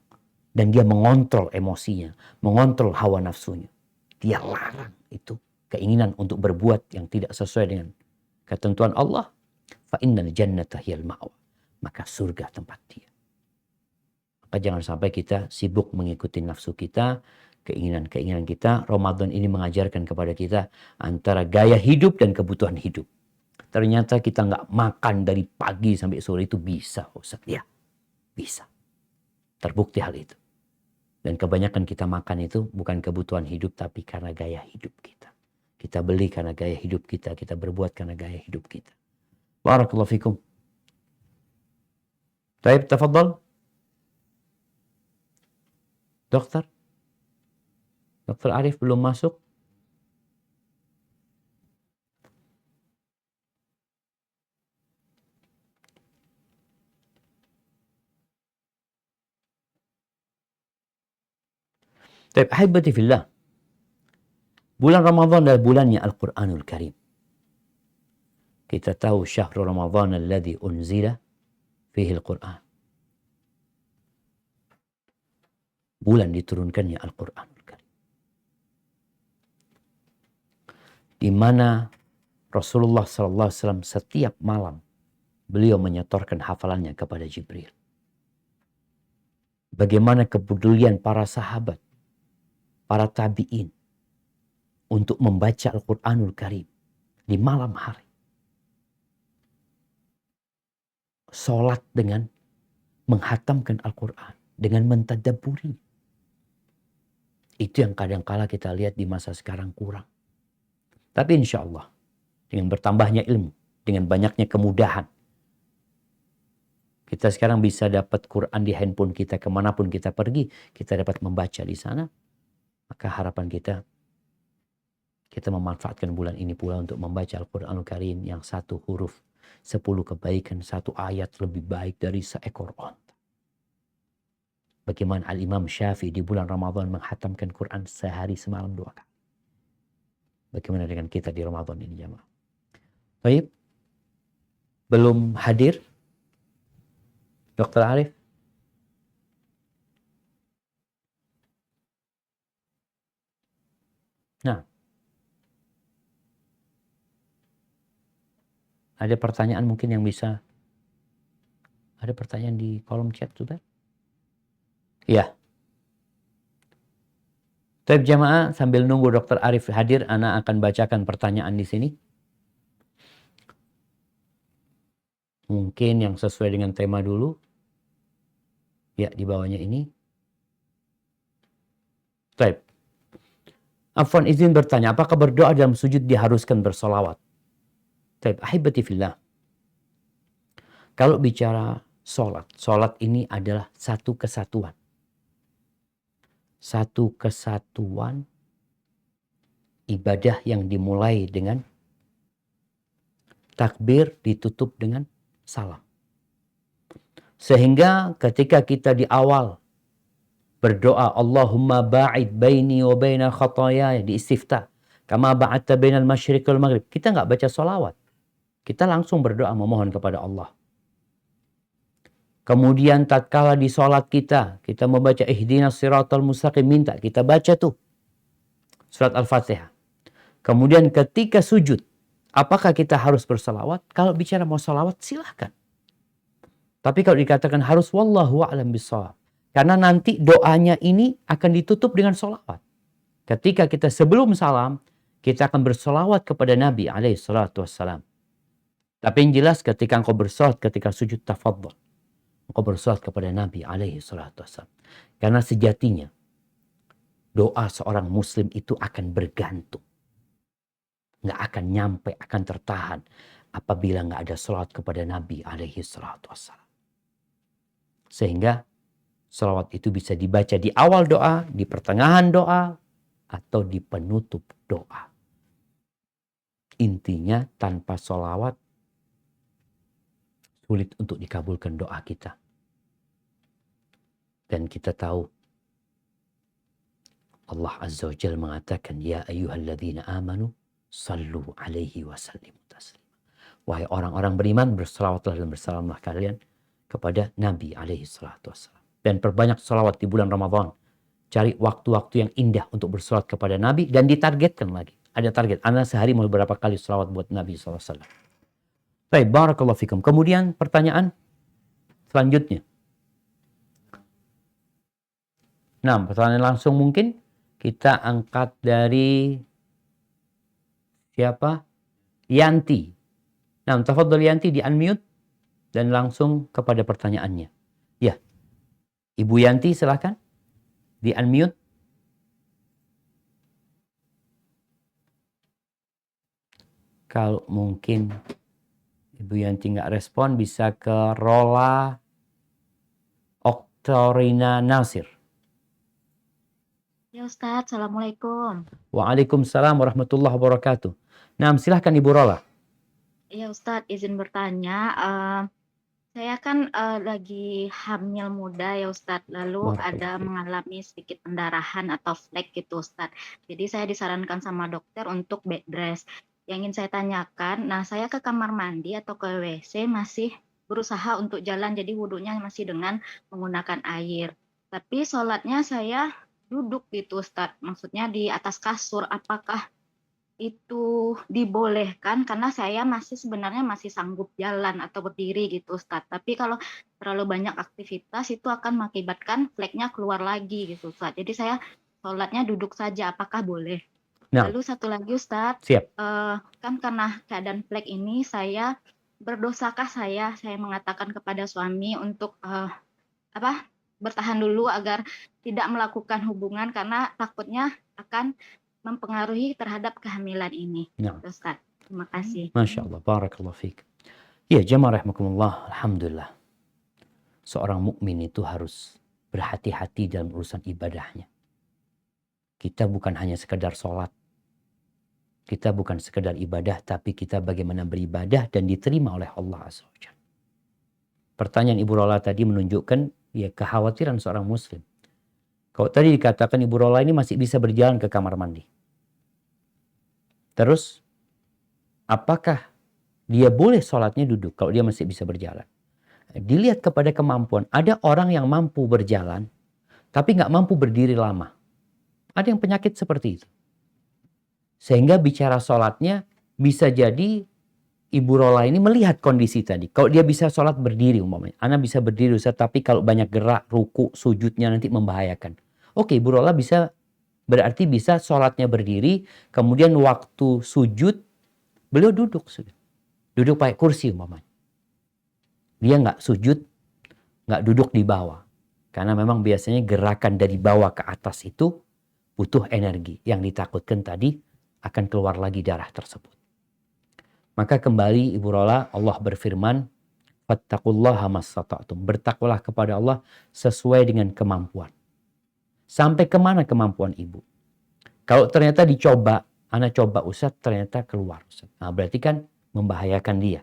dan dia mengontrol emosinya, mengontrol hawa nafsunya. Dia larang itu keinginan untuk berbuat yang tidak sesuai dengan ketentuan Allah. Fa innal jannata hiyal ma'wa. Maka surga tempat dia. Maka jangan sampai kita sibuk mengikuti nafsu kita, keinginan-keinginan kita. Ramadan ini mengajarkan kepada kita antara gaya hidup dan kebutuhan hidup. Ternyata kita nggak makan dari pagi sampai sore itu bisa, Ustaz. Ya, bisa. Terbukti hal itu. Dan kebanyakan kita makan itu bukan kebutuhan hidup, tapi karena gaya hidup kita. Kita beli karena gaya hidup kita. Kita berbuat karena gaya hidup kita. Barakallahu fikum. Baik, tafadhal. Dokter? Dokter Arif belum masuk? Baik, ahibati fillah. Bulan Ramadan adalah bulannya Al-Quranul Karim. Kita tahu syahrul Ramadan alladhi unzila fihi Al-Quran. Bulan diturunkannya Al-Quranul Karim. Di mana Rasulullah SAW setiap malam beliau menyetorkan hafalannya kepada Jibril. Bagaimana kepedulian para sahabat, para tabi'in untuk membaca Al-Quranul Karim di malam hari. Salat dengan menghatamkan Al-Quran, dengan mentadabburi. Itu yang kadang-kala kita lihat di masa sekarang kurang. Tapi insya Allah, dengan bertambahnya ilmu, dengan banyaknya kemudahan, kita sekarang bisa dapat Quran di handphone kita, kemanapun kita pergi, kita dapat membaca di sana. Maka harapan kita memanfaatkan bulan ini pula untuk membaca Al-Quranul Karim yang satu huruf, 10 kebaikan, satu ayat lebih baik dari seekor onta. Bagaimana Al-Imam Syafi'i di bulan Ramadan menghatamkan Quran sehari semalam 2 kali. Bagaimana dengan kita di Ramadan ini, jamaah? Baik. Belum hadir Dr. Arif? Nah, ada pertanyaan mungkin yang bisa, ada pertanyaan di kolom chat sudah? Iya. Baik jamaah, sambil nunggu Dr. Arif hadir, ana akan bacakan pertanyaan di sini. Mungkin yang sesuai dengan tema dulu. Ya, di bawahnya ini. Baik. Afwan, izin bertanya, apakah berdoa dalam sujud diharuskan bersolawat? Baik, ahibati fillah. Kalau bicara solat ini adalah satu kesatuan. Satu kesatuan ibadah yang dimulai dengan takbir, ditutup dengan salam. Sehingga ketika kita di awal berdoa, Allahumma ba'id baini wa baina khatayaya, di istiftah, kama ba'adta bainal masyriq wal maghrib, kita nggak baca sholawat. Kita langsung berdoa memohon kepada Allah. Kemudian tatkala di sholat kita membaca ihdinas siratal mustaqim, minta, kita baca tuh surat Al-Fatihah. Kemudian ketika sujud, apakah kita harus bersalawat? Kalau bicara mau salawat, silahkan. Tapi kalau dikatakan harus, wallahu a'lam bishawab. Karena nanti doanya ini akan ditutup dengan sholawat. Ketika kita sebelum salam, kita akan bersolawat kepada Nabi SAW. Tapi yang jelas ketika engkau bersolat ketika sujud, tafadhol. Engkau bersolat kepada Nabi SAW. Karena sejatinya doa seorang muslim itu akan bergantung. Nggak akan nyampe, akan tertahan apabila nggak ada salat kepada Nabi SAW. Sehingga salawat itu bisa dibaca di awal doa, di pertengahan doa, atau di penutup doa. Intinya tanpa salawat sulit untuk dikabulkan doa kita. Dan kita tahu Allah Azza wa Jalla mengatakan, ya ayyuhalladzina amanu sallu alaihi wa sallimu taslima. Wahai orang-orang beriman, berselawatlah dan bersalamlah kalian kepada Nabi alaihi salatu wassalam. Dan perbanyak selawat di bulan Ramadan. Cari waktu-waktu yang indah untuk berselawat kepada Nabi dan ditargetkan lagi. Ada target. Anda sehari mau berapa kali selawat buat Nabi SAW. Baik, barakallahu fikum. Kemudian pertanyaan selanjutnya. Nah, pertanyaan langsung mungkin kita angkat dari siapa? Yanti. Nah, tafadhol Yanti, di unmute dan langsung kepada pertanyaannya. Ya, Ibu Yanti silahkan di unmute. Kalau mungkin Ibu Yanti nggak respon, bisa ke Rola Oktorina Nasir. Ya Ustadz, Assalamualaikum. Waalaikumsalam warahmatullahi wabarakatuh. Nah, silahkan Ibu Rola. Ya Ustadz, izin bertanya. Saya kan lagi hamil muda ya Ustadz, lalu Barakallahu ada fiik. mengalami sedikit pendarahan atau flek gitu Ustadz. Jadi saya disarankan sama dokter untuk bed rest. Yang ingin saya tanyakan, nah saya ke kamar mandi atau ke WC masih berusaha untuk jalan, jadi wudhunya masih dengan menggunakan air. Tapi sholatnya saya duduk gitu Ustadz, maksudnya di atas kasur. Apakah itu dibolehkan? Karena saya sebenarnya masih sanggup jalan atau berdiri gitu Ustadz. Tapi kalau terlalu banyak aktivitas itu akan mengakibatkan fleknya keluar lagi gitu Ustadz. Jadi saya sholatnya duduk saja, apakah boleh? Nah, Lalu satu lagi Ustadz, siap. kan karena keadaan flek ini saya berdosakah saya mengatakan kepada suami untuk bertahan dulu agar tidak melakukan hubungan karena takutnya akan mempengaruhi terhadap kehamilan ini. Nah, Ustaz, terima kasih. Masya Allah, barakallahu fiik. Ya, jamaah rahimakumullah, alhamdulillah. Seorang mukmin itu harus berhati-hati dalam urusan ibadahnya. Kita bukan hanya sekedar sholat. Kita bukan sekedar ibadah, tapi kita bagaimana beribadah dan diterima oleh Allah Azza wa Jalla. Pertanyaan Ibu Rola tadi menunjukkan ya kekhawatiran seorang muslim. Kalau tadi dikatakan Ibu Rola ini masih bisa berjalan ke kamar mandi. Terus, apakah dia boleh sholatnya duduk kalau dia masih bisa berjalan? Dilihat kepada kemampuan. Ada orang yang mampu berjalan, tapi nggak mampu berdiri lama. Ada yang penyakit seperti itu. Sehingga bicara sholatnya bisa jadi Ibu Rola ini melihat kondisi tadi. Kalau dia bisa sholat berdiri umpamanya. Ana bisa berdiri Ustaz, tapi kalau banyak gerak, ruku, sujudnya nanti membahayakan. Oke, Ibu Rola berarti bisa sholatnya berdiri, kemudian waktu sujud, beliau duduk. Duduk pakai kursi umpamanya. Dia nggak sujud, nggak duduk di bawah. Karena memang biasanya gerakan dari bawah ke atas itu butuh energi. Yang ditakutkan tadi akan keluar lagi darah tersebut. Maka kembali Ibu Rola, Allah berfirman, fattaqullaha mastata'tum. Bertakwalah kepada Allah sesuai dengan kemampuan. Sampai kemana kemampuan ibu? Kalau ternyata dicoba, Ana coba Ustaz, ternyata keluar Ustaz. Nah, berarti kan membahayakan dia.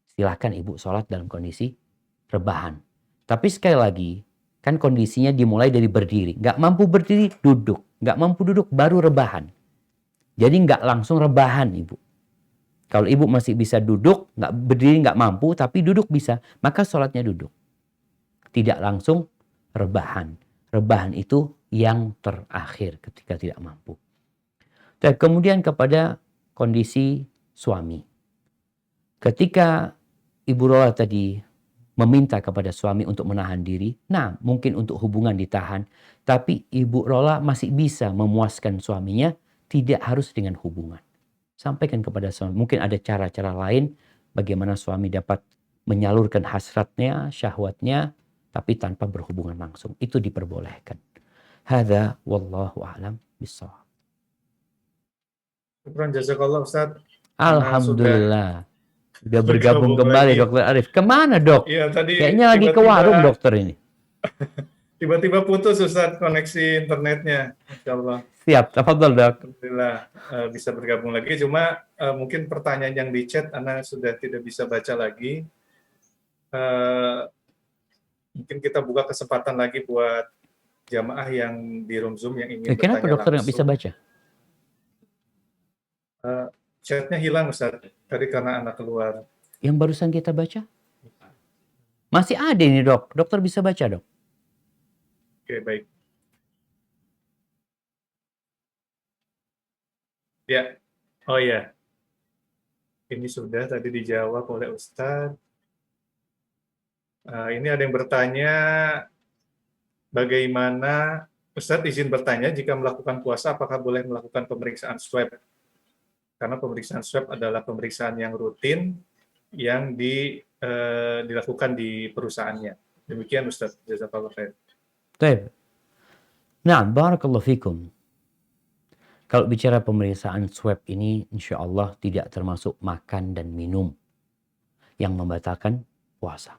Silahkan ibu sholat dalam kondisi rebahan. Tapi sekali lagi, kan kondisinya dimulai dari berdiri. Nggak mampu berdiri, duduk. Nggak mampu duduk, baru rebahan. Jadi nggak langsung rebahan ibu. Kalau ibu masih bisa duduk, nggak berdiri nggak mampu, tapi duduk bisa, maka sholatnya duduk. Tidak langsung rebahan. Rebahan itu yang terakhir ketika tidak mampu. Dan kemudian kepada kondisi suami. Ketika Ibu Rola tadi meminta kepada suami untuk menahan diri, nah mungkin untuk hubungan ditahan, tapi Ibu Rola masih bisa memuaskan suaminya, tidak harus dengan hubungan. Sampaikan kepada suami. Mungkin ada cara-cara lain bagaimana suami dapat menyalurkan hasratnya, syahwatnya, tapi tanpa berhubungan langsung. Itu diperbolehkan. Hadza wallahu a'lam bishawab. Syukran jazakallah Ustaz. Alhamdulillah. Sudah bergabung bergabung kembali lagi. Dr. Arif. Kemana dok? Iya, tadi Kayaknya lagi ke tiba-tiba- warung dokter ini. Tiba-tiba putus Ustaz koneksi internetnya. Insyaallah. Siap, tafadhol dok. Alhamdulillah bisa bergabung lagi. Cuma mungkin pertanyaan yang di chat Ana sudah tidak bisa baca lagi. Mungkin kita buka kesempatan lagi buat jamaah yang di room Zoom yang ingin Kenapa bertanya dokter nggak bisa langsung. baca? Chatnya hilang Ustaz. Tadi karena Ana keluar. Yang barusan kita baca? Masih ada ini dok. Dokter bisa baca dok. Oke, baik. Ya. Oh ya. Ini sudah tadi dijawab oleh Ustadz. Ini ada yang bertanya, bagaimana Ustadz izin bertanya jika melakukan puasa apakah boleh melakukan pemeriksaan swab? Karena pemeriksaan swab adalah pemeriksaan yang rutin yang dilakukan di perusahaannya. Demikian Ustadz. Jazakallah khair. Baik. Nah, barakallahu fikum. Kalau bicara pemeriksaan swab ini, insya Allah tidak termasuk makan dan minum yang membatalkan puasa.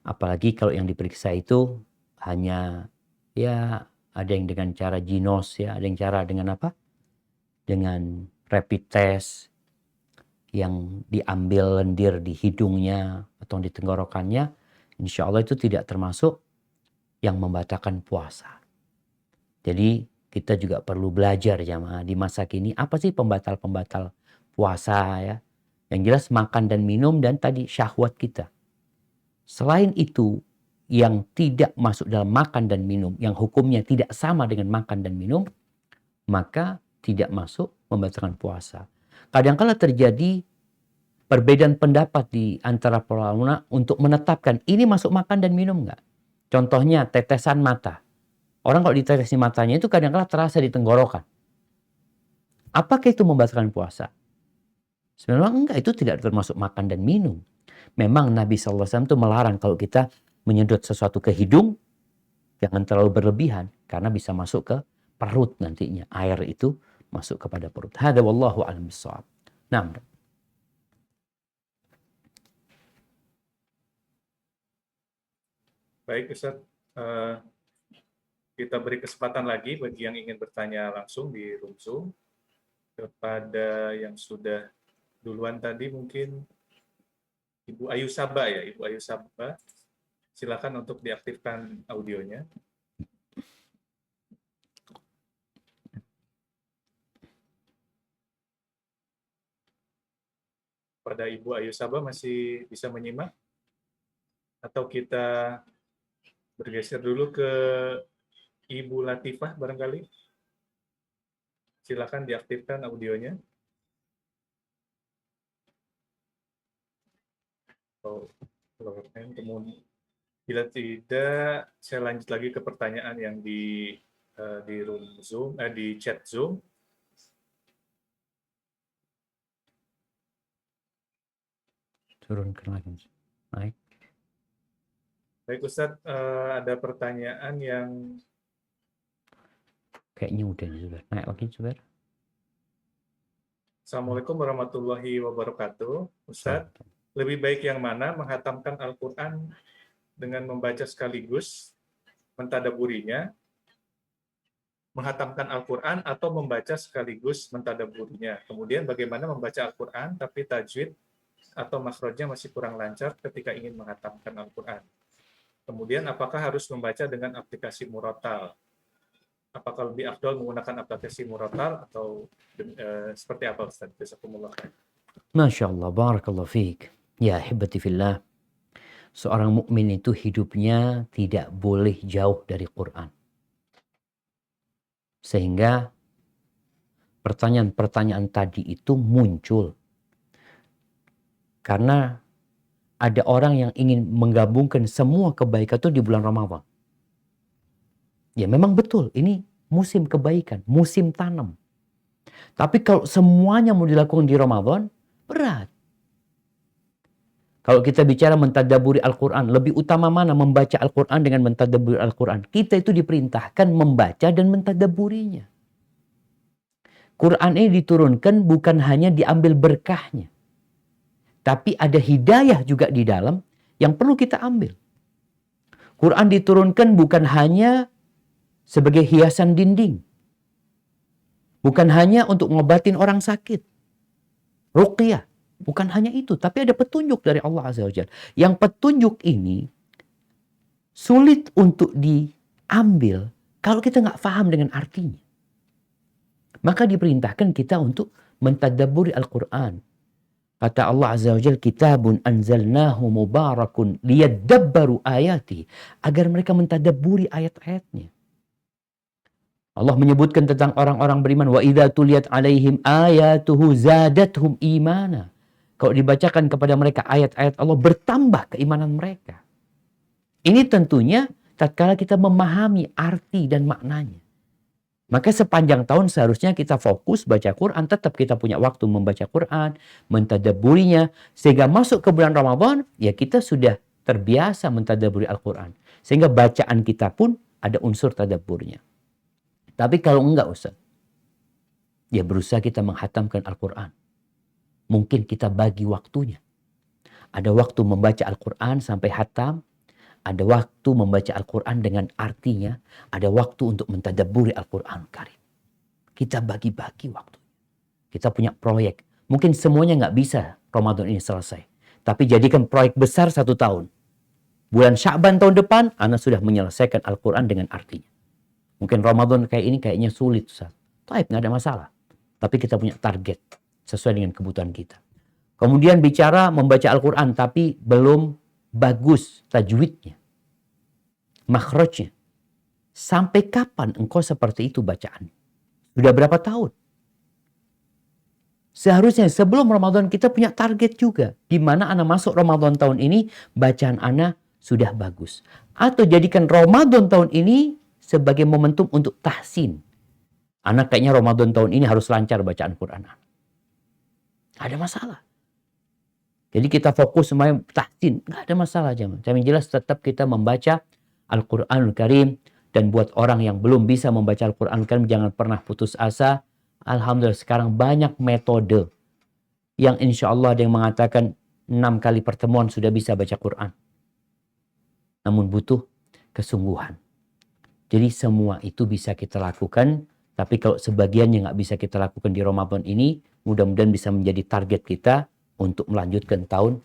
Apalagi kalau yang diperiksa itu hanya ya ada yang dengan cara ginos ya, ada yang cara dengan apa? Dengan rapid test yang diambil lendir di hidungnya atau di tenggorokannya, insya Allah itu tidak termasuk yang membatalkan puasa. Jadi kita juga perlu belajar jamaah di masa kini apa sih pembatal-pembatal puasa ya. Yang jelas makan dan minum dan tadi syahwat kita. Selain itu yang tidak masuk dalam makan dan minum, yang hukumnya tidak sama dengan makan dan minum, maka tidak masuk membatalkan puasa. Kadang-kala terjadi perbedaan pendapat di antara para ulama untuk menetapkan ini masuk makan dan minum enggak. Contohnya tetesan mata. Orang kalau ditetesin matanya itu kadang-kala terasa di tenggorokan. Apakah itu membatalkan puasa? Sebenarnya enggak, itu tidak termasuk makan dan minum. Memang Nabi SAW itu melarang kalau kita menyedot sesuatu ke hidung, jangan terlalu berlebihan karena bisa masuk ke perut nantinya. Air itu masuk kepada perut. Hada wallahu a'lam bishawab. Nah, Baik Ustaz, kita beri kesempatan lagi bagi yang ingin bertanya langsung di room Zoom. Kepada yang sudah duluan tadi mungkin Ibu Ayu Sabah ya, Ibu Ayu Sabah. Silakan untuk diaktifkan audionya. Pada Ibu Ayu Sabah masih bisa menyimak? Atau kita bergeser dulu ke Ibu Latifah barangkali? Silakan diaktifkan audionya. Oh, kemudian bila tidak, saya lanjut lagi ke pertanyaan yang di room Zoom, di chat Zoom. turunkan lagi. Naik. Baik Ustadz, ada pertanyaan yang Kayaknya udah nih Zubair. Naik lagi Zubair. Assalamualaikum warahmatullahi wabarakatuh. Ustadz, lebih baik yang mana menghatamkan Al-Quran dengan membaca sekaligus mentadaburinya, menghatamkan Al-Quran atau membaca sekaligus mentadaburinya. Kemudian bagaimana membaca Al-Quran tapi tajwid atau makhrajnya masih kurang lancar ketika ingin menghatamkan Al-Quran. Kemudian apakah harus membaca dengan aplikasi Murattal? Apakah lebih afdal menggunakan aplikasi Murattal atau seperti apa Ustaz? Jazakumullah khair. Masya Allah, barakallahu fiik. Ya hibati fillah. Seorang mukmin itu hidupnya tidak boleh jauh dari Quran. Sehingga pertanyaan-pertanyaan tadi itu muncul. Karena ada orang yang ingin menggabungkan semua kebaikan itu di bulan Ramadan. Ya memang betul, ini musim kebaikan, musim tanam. Tapi kalau semuanya mau dilakukan di Ramadan, berat. Kalau kita bicara mentadaburi Al-Quran, lebih utama mana membaca Al-Quran dengan mentadaburi Al-Quran? Kita itu diperintahkan membaca dan mentadaburinya. Quran ini diturunkan bukan hanya diambil berkahnya. Tapi ada hidayah juga di dalam yang perlu kita ambil. Quran diturunkan bukan hanya sebagai hiasan dinding. Bukan hanya untuk ngobatin orang sakit. Ruqyah. Bukan hanya itu, tapi ada petunjuk dari Allah Azza wa Jalla. Yang petunjuk ini sulit untuk diambil kalau kita nggak paham dengan artinya. Maka diperintahkan kita untuk mentadabburi Al-Quran. Kata Allah Azza wa Jalla, kitabun anzalnahu mubarakun liyadabbaru ayati. Agar mereka mentadabburi ayat-ayatnya. Allah menyebutkan tentang orang-orang beriman. Wa idza tuliyat alaihim ayatuhu zadathum imana. Kalau dibacakan kepada mereka ayat-ayat Allah, bertambah keimanan mereka. Ini tentunya tatkala kita memahami arti dan maknanya. Maka sepanjang tahun seharusnya kita fokus baca Quran, tetap kita punya waktu membaca Quran, mentadabburinya, sehingga masuk ke bulan Ramadan, ya kita sudah terbiasa mentadabburi Al-Quran. Sehingga bacaan kita pun ada unsur tadabburnya. Tapi kalau enggak Ustaz, ya berusaha kita menghatamkan Al-Quran. Mungkin kita bagi waktunya. Ada waktu membaca Al-Quran sampai hatam. Ada waktu membaca Al-Quran dengan artinya. Ada waktu untuk mentadabburi Al-Quran Karim. Kita bagi-bagi waktu. Kita punya proyek Mungkin semuanya nggak bisa Ramadan ini selesai. Tapi jadikan proyek besar 1 tahun. Bulan Sya'ban tahun depan, Anda sudah menyelesaikan Al-Quran dengan artinya. Mungkin Ramadan kayak ini kayaknya sulit, Ustaz. Taib, nggak ada masalah. Tapi kita punya target sesuai dengan kebutuhan kita. Kemudian bicara membaca Al-Quran, tapi belum bagus tajwidnya, makhrajnya. Sampai kapan engkau seperti itu bacaan? Sudah berapa tahun? Seharusnya sebelum Ramadan kita punya target juga. Di mana Anda masuk Ramadan tahun ini, bacaan Anda sudah bagus. Atau jadikan Ramadan tahun ini sebagai momentum untuk tahsin. Anak kayaknya Ramadan tahun ini harus lancar bacaan Quran. Ada masalah. Jadi kita fokus semuanya tahsin. Nggak ada masalah, jemaah. Yang jelas tetap kita membaca Al-Quranul Karim. Dan buat orang yang belum bisa membaca Al-Quranul Karim, jangan pernah putus asa. Alhamdulillah sekarang banyak metode. Yang insya Allah ada yang mengatakan 6 kali pertemuan sudah bisa baca Quran. Namun butuh kesungguhan. Jadi semua itu bisa kita lakukan. Tapi kalau sebagiannya nggak bisa kita lakukan di Ramadan ini, mudah-mudahan bisa menjadi target kita untuk melanjutkan tahun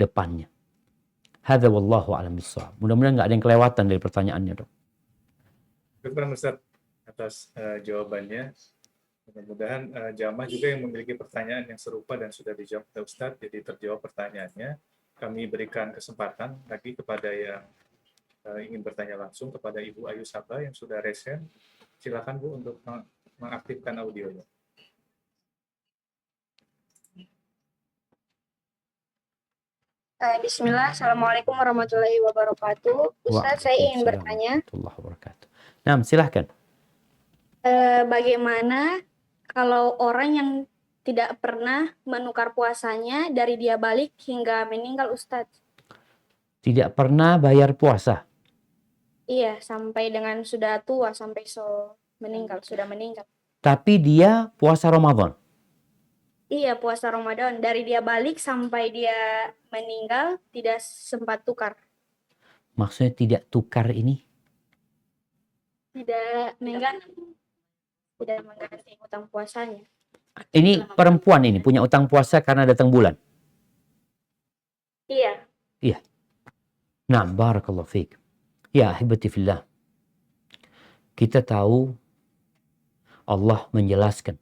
depannya. Hadza wallahu a'lam bissawab. Mudah-mudahan nggak ada yang kelewatan dari pertanyaannya, Dok. Terima kasih Ustaz atas jawabannya. Mudah-mudahan jamaah juga yang memiliki pertanyaan yang serupa dan sudah dijawab oleh Ustaz, jadi terjawab pertanyaannya. Kami berikan kesempatan lagi kepada yang ingin bertanya langsung kepada Ibu Ayu Sabah yang sudah resen. Silakan Bu untuk mengaktifkan audionya. Bismillah, Assalamualaikum warahmatullahi wabarakatuh. Ustaz, saya ingin bertanya, Nah, silahkan. bagaimana kalau orang yang tidak pernah menukar puasanya dari dia balik hingga meninggal, Ustadz? Tidak pernah bayar puasa. Iya, sampai dengan sudah tua, sampai sudah meninggal. Tapi dia puasa Ramadan. Iya, puasa Ramadan. Dari dia balik sampai dia meninggal, tidak sempat tukar. Maksudnya tidak tukar ini? Tidak mengganti utang puasanya. Ini perempuan ini punya utang puasa karena datang bulan. Iya. Iya. Nah, barakallahu fiik. Ya, ahibati fillah. Kita tahu Allah menjelaskan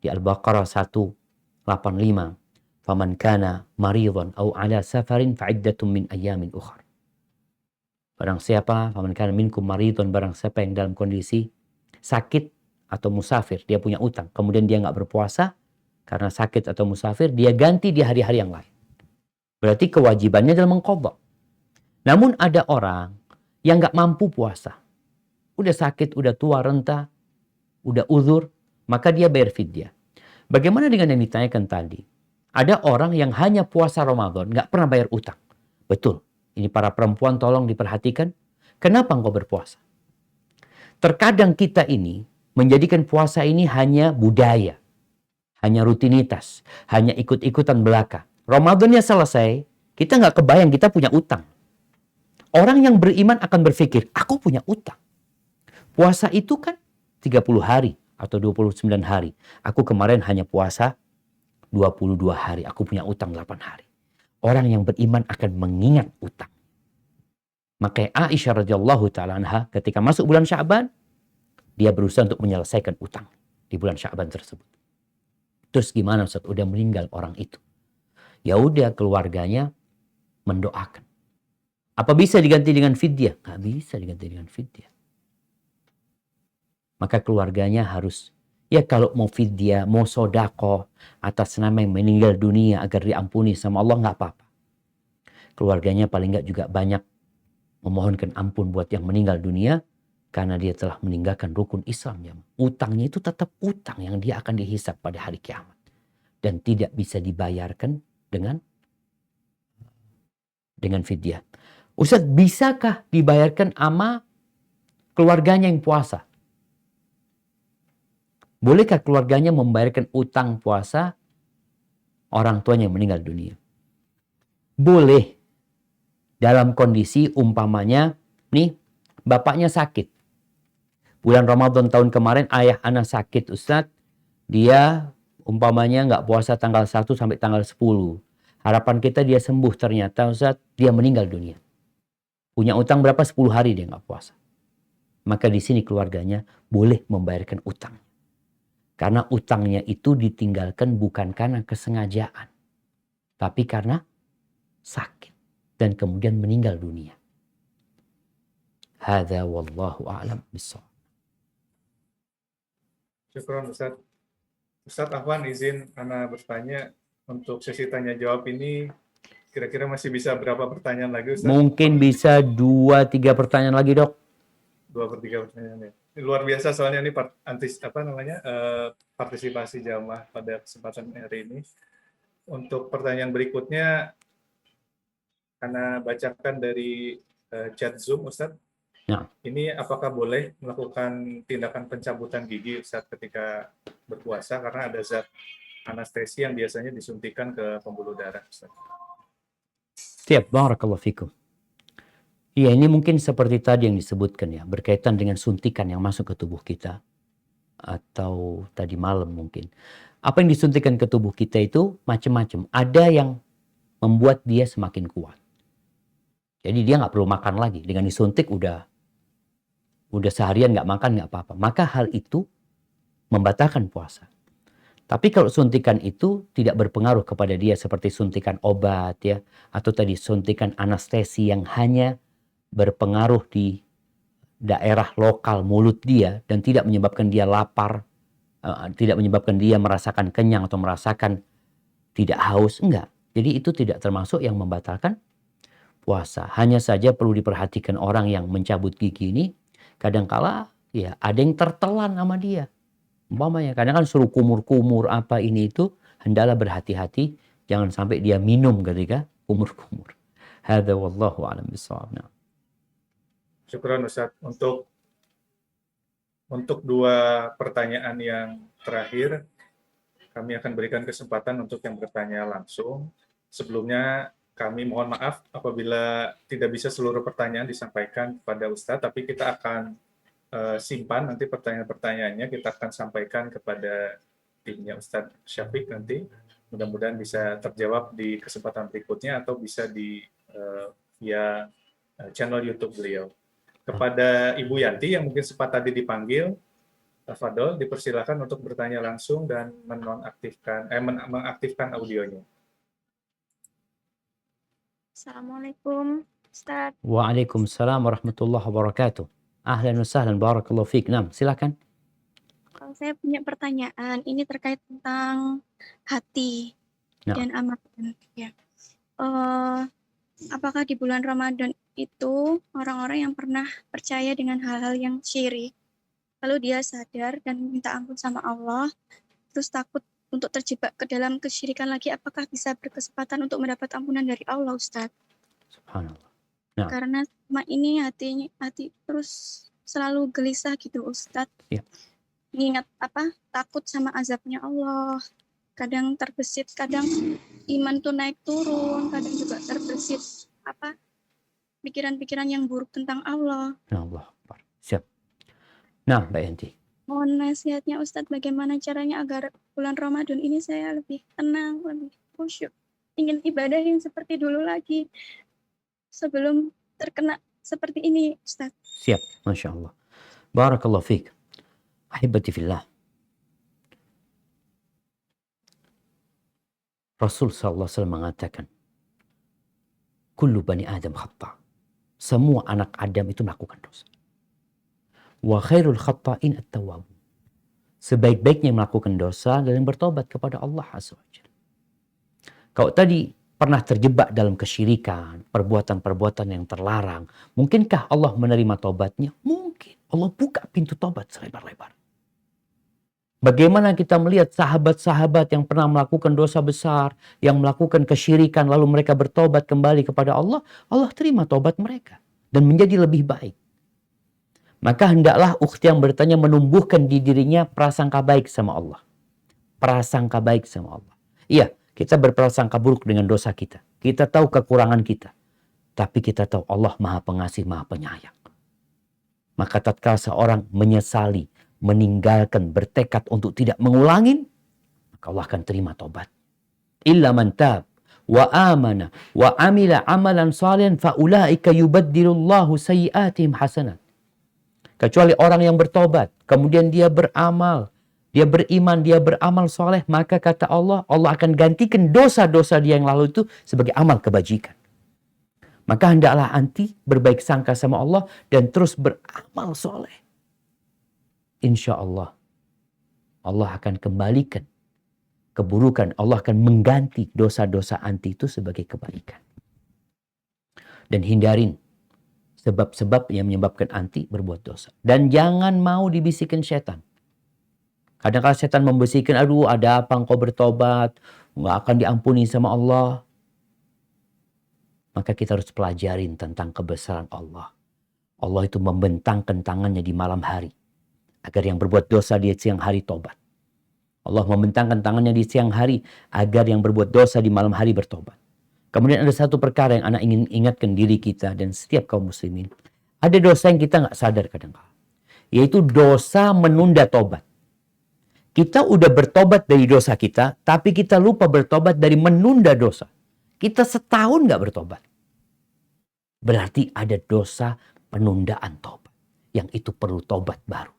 di Al-Baqarah 185, "Faman kana maridhan aw ala safarin fa'iddatun min ayyamin ukhra." Barang siapa, faman kana minkum maridhan, barang siapa yang dalam kondisi sakit atau musafir, dia punya utang, kemudian dia nggak berpuasa karena sakit atau musafir, dia ganti di hari-hari yang lain. Berarti kewajibannya adalah mengqadha. Namun ada orang yang nggak mampu puasa. Udah sakit, udah tua, renta, udah uzur, maka dia bayar fidyah. Bagaimana dengan yang ditanyakan tadi? Ada orang yang hanya puasa Ramadan, nggak pernah bayar utang. Betul. Ini para perempuan tolong diperhatikan. Kenapa engkau berpuasa? Terkadang kita ini menjadikan puasa ini hanya budaya. Hanya rutinitas. Hanya ikut-ikutan belaka. Ramadannya selesai, kita nggak kebayang kita punya utang. Orang yang beriman akan berpikir, aku punya utang. Puasa itu kan 30 hari atau 29 hari. Aku kemarin hanya puasa 22 hari. Aku punya utang 8 hari. Orang yang beriman akan mengingat utang. Maka Aisyah radhiyallahu ta'ala anha ketika masuk bulan Sya'ban, dia berusaha untuk menyelesaikan utang di bulan Sya'ban tersebut. Terus gimana Ustaz? Udah meninggal orang itu. Ya udah, keluarganya mendoakan. Apa bisa diganti dengan fidyah? Nggak bisa diganti dengan fidyah. Maka keluarganya harus, ya kalau mau fidyah, mau sodako atas nama yang meninggal dunia agar diampuni sama Allah, nggak apa-apa. Keluarganya paling nggak juga banyak memohonkan ampun buat yang meninggal dunia karena dia telah meninggalkan rukun Islam. Ya. Utangnya itu tetap utang yang dia akan dihisab pada hari kiamat. Dan tidak bisa dibayarkan dengan fidyah. Ustaz, bisakah dibayarkan sama keluarganya yang puasa? Bolehkah keluarganya membayarkan utang puasa orang tuanya yang meninggal dunia? Boleh. Dalam kondisi umpamanya, nih, bapaknya sakit. Bulan Ramadan tahun kemarin ayah anak sakit, Ustaz. Dia umpamanya nggak puasa tanggal 1 sampai tanggal 10. Harapan kita dia sembuh, ternyata Ustaz dia meninggal dunia. Punya utang berapa? 10 hari dia nggak puasa. Maka di sini keluarganya boleh membayarkan utang. Karena utangnya itu ditinggalkan bukan karena kesengajaan, tapi karena sakit dan kemudian meninggal dunia. Hadza wallahu a'lam bissawab. Syukron Ustaz. Ustaz Afwan izin Ana bertanya untuk sesi tanya jawab ini kira-kira masih bisa berapa pertanyaan lagi Ustaz? Mungkin bisa 2-3 pertanyaan lagi, Dok. 2/3 pertanyaan ya. Ini luar biasa soalnya ini partisipasi jamaah pada kesempatan hari ini. Untuk pertanyaan berikutnya Ana bacakan dari chat Zoom Ustaz. Ya. Ini apakah boleh melakukan tindakan pencabutan gigi saat ketika berpuasa karena ada zat anestesi yang biasanya disuntikan ke pembuluh darah Ustaz. Siap, barakallahu fikum. Iya, ini mungkin seperti tadi yang disebutkan ya, berkaitan dengan suntikan yang masuk ke tubuh kita. Atau tadi malam mungkin. Apa yang disuntikan ke tubuh kita itu macam-macam. Ada yang membuat dia semakin kuat. Jadi dia nggak perlu makan lagi. Dengan disuntik udah seharian nggak makan nggak apa-apa. Maka hal itu membatalkan puasa. Tapi kalau suntikan itu tidak berpengaruh kepada dia seperti suntikan obat ya, atau tadi suntikan anestesi yang hanya berpengaruh di daerah lokal mulut dia dan tidak menyebabkan dia lapar, tidak menyebabkan dia merasakan kenyang atau merasakan tidak haus, enggak. Jadi itu tidak termasuk yang membatalkan puasa. Hanya saja perlu diperhatikan orang yang mencabut gigi ini, kadangkala ya ada yang tertelan sama dia. Umpamanya kadang kan suruh kumur-kumur apa ini itu, hendaklah berhati-hati jangan sampai dia minum ketika kumur-kumur. Hadza wallahu a'lam bissawab. Syukran Ustaz. Untuk 2 pertanyaan yang terakhir, kami akan berikan kesempatan untuk yang bertanya langsung. Sebelumnya kami mohon maaf apabila tidak bisa seluruh pertanyaan disampaikan kepada Ustaz, tapi kita akan simpan nanti pertanyaan-pertanyaannya, kita akan sampaikan kepada timnya Ustaz Syafiq nanti. Mudah-mudahan bisa terjawab di kesempatan berikutnya atau bisa via channel YouTube beliau. Kepada Ibu Yanti yang mungkin sempat tadi dipanggil, Fadol, dipersilakan untuk bertanya langsung dan mengaktifkan audionya. Assalamualaikum, Ustaz. Waalaikumsalam warahmatullahi wabarakatuh. Ahlan wa sahlan, barakallahu fiik. Nam, silakan. Kalau saya punya pertanyaan, ini terkait tentang hati dan amalan. Ya. Apakah di bulan Ramadan itu orang-orang yang pernah percaya dengan hal-hal yang syirik, lalu dia sadar dan minta ampun sama Allah, terus takut untuk terjebak ke dalam kesyirikan lagi, apakah bisa berkesempatan untuk mendapat ampunan dari Allah, Ustaz? Subhanallah. Karena selama ini hati terus selalu gelisah gitu, Ustaz. Ya. Ingat takut sama azabnya Allah. Kadang terbesit, kadang iman tuh naik turun, kadang juga terbesit pikiran-pikiran yang buruk tentang Allah. Allah. Siap. Nah, Mbak Yanti. Mohon nasihatnya Ustadz, bagaimana caranya agar bulan Ramadan ini saya lebih tenang, lebih khusyuk. Ingin ibadah yang seperti dulu lagi sebelum terkena seperti ini, Ustadz. Siap, Masya Allah. Barakallahu fiik. Ahibati fillah. Rasul SAW mengatakan, kullu bani Adam khata'. Semua anak Adam itu melakukan dosa. Wa khairul khata'in at-tawwab. Sebaik-baiknya melakukan dosa dan bertobat kepada Allah Azza wa Jalla. Kalau tadi pernah terjebak dalam kesyirikan, perbuatan-perbuatan yang terlarang, mungkinkah Allah menerima tobatnya? Mungkin. Allah buka pintu tobat selebar-lebar. Bagaimana kita melihat sahabat-sahabat yang pernah melakukan dosa besar, yang melakukan kesyirikan, lalu mereka bertobat kembali kepada Allah, Allah terima tobat mereka dan menjadi lebih baik. Maka hendaklah ukhti yang bertanya menumbuhkan di dirinya prasangka baik sama Allah. Prasangka baik sama Allah. Iya, kita berprasangka buruk dengan dosa kita. Kita tahu kekurangan kita. Tapi kita tahu Allah Maha Pengasih, Maha Penyayang. Maka tatkala seorang menyesali, meninggalkan, bertekad untuk tidak mengulangin, maka Allah akan terima tobat. Illa man tab wa amana wa amila amalan salihan fa ulaika yubaddilullahu sayyi'atihim hasanat. Kecuali orang yang bertobat, kemudian dia beramal, dia beriman, dia beramal soleh, maka kata Allah, Allah akan gantikan dosa-dosa dia yang lalu itu sebagai amal kebajikan. Maka hendaklah anti berbaik sangka sama Allah dan terus beramal soleh. Insya Allah, Allah akan kembalikan keburukan, Allah akan mengganti dosa-dosa anti itu sebagai kebaikan. Dan hindarin sebab-sebab yang menyebabkan anti berbuat dosa. Dan jangan mau dibisikin setan. Kadang-kadang setan membisikkan, aduh ada apa engkau bertobat, nggak akan diampuni sama Allah. Maka kita harus pelajarin tentang kebesaran Allah. Allah itu membentangkan tangannya di malam hari. Agar yang berbuat dosa di siang hari tobat. Allah membentangkan tangannya di siang hari agar yang berbuat dosa di malam hari bertobat. Kemudian ada satu perkara yang anak ingin ingatkan diri kita dan setiap kaum muslimin. Ada dosa yang kita nggak sadar kadang-kadang. Yaitu dosa menunda tobat. Kita udah bertobat dari dosa kita, tapi kita lupa bertobat dari menunda dosa. Kita setahun nggak bertobat. Berarti ada dosa penundaan tobat. Yang itu perlu tobat baru.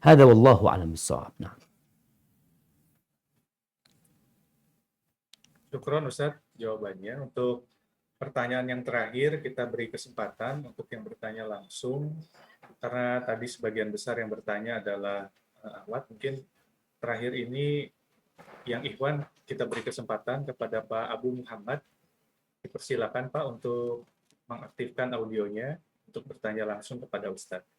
Hadza wallahu a'lam bissawab. Nah. Syukron Ustadz jawabannya. Untuk pertanyaan yang terakhir kita beri kesempatan untuk yang bertanya langsung. Karena tadi sebagian besar yang bertanya adalah awat. Mungkin terakhir ini yang Ikhwan kita beri kesempatan kepada Pak Abu Muhammad. Dipersilakan Pak untuk mengaktifkan audionya untuk bertanya langsung kepada Ustadz.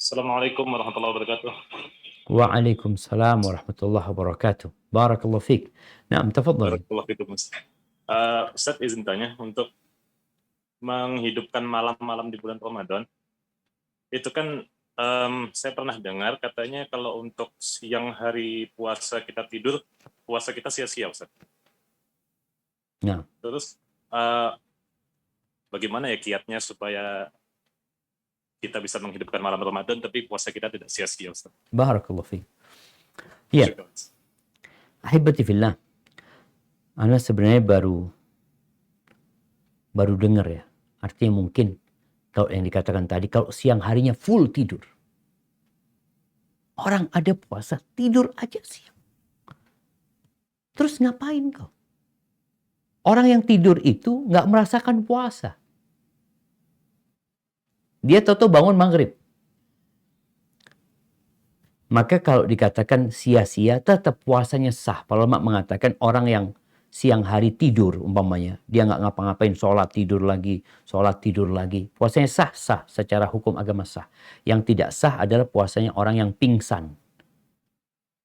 Assalamualaikum warahmatullahi wabarakatuh. Waalaikumsalam warahmatullahi wabarakatuh. Barakallahu fiik. Naam, tafadhal. Barakallahu fiikum, Ustaz. Ustaz izin tanya, untuk menghidupkan malam-malam di bulan Ramadan, itu kan saya pernah dengar katanya kalau untuk siang hari puasa kita tidur, puasa kita sia-sia, Ustaz. Nah. Terus bagaimana ya kiatnya supaya kita bisa menghidupkan malam Ramadan tapi puasa kita tidak sia-sia, Ustaz? Barakallahu fiik. Ya. Ahibati fillah. Ana sebenarnya baru dengar ya. Artinya mungkin kalau yang dikatakan tadi, kalau siang harinya full tidur. Orang ada puasa, tidur aja siang. Terus ngapain kau? Orang yang tidur itu nggak merasakan puasa. Dia tahu-tahu bangun maghrib. Maka kalau dikatakan sia-sia, tetap puasanya sah. Para ulama mengatakan orang yang siang hari tidur umpamanya, dia nggak ngapa-ngapain, sholat tidur lagi, puasanya sah secara hukum agama sah. Yang tidak sah adalah puasanya orang yang pingsan.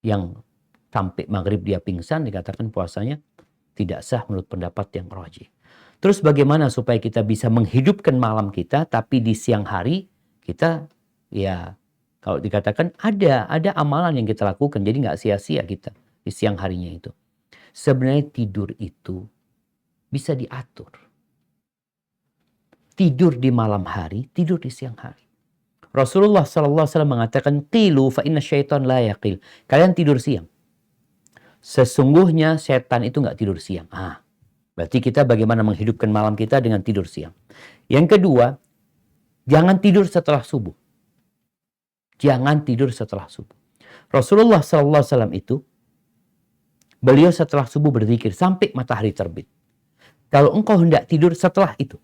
Yang sampai maghrib dia pingsan, dikatakan puasanya tidak sah menurut pendapat yang rajih. Terus bagaimana supaya kita bisa menghidupkan malam kita, tapi di siang hari kita, ya kalau dikatakan ada amalan yang kita lakukan, jadi nggak sia-sia kita di siang harinya itu. Sebenarnya tidur itu bisa diatur. Tidur di malam hari, tidur di siang hari. Rasulullah SAW mengatakan, qilu fa inna syaitan la yaqil. Kalian tidur siang. Sesungguhnya setan itu nggak tidur siang. Berarti kita bagaimana menghidupkan malam kita dengan tidur siang. Yang kedua, jangan tidur setelah subuh. Jangan tidur setelah subuh. Rasulullah SAW itu, beliau setelah subuh berzikir sampai matahari terbit. Kalau engkau hendak tidur setelah itu.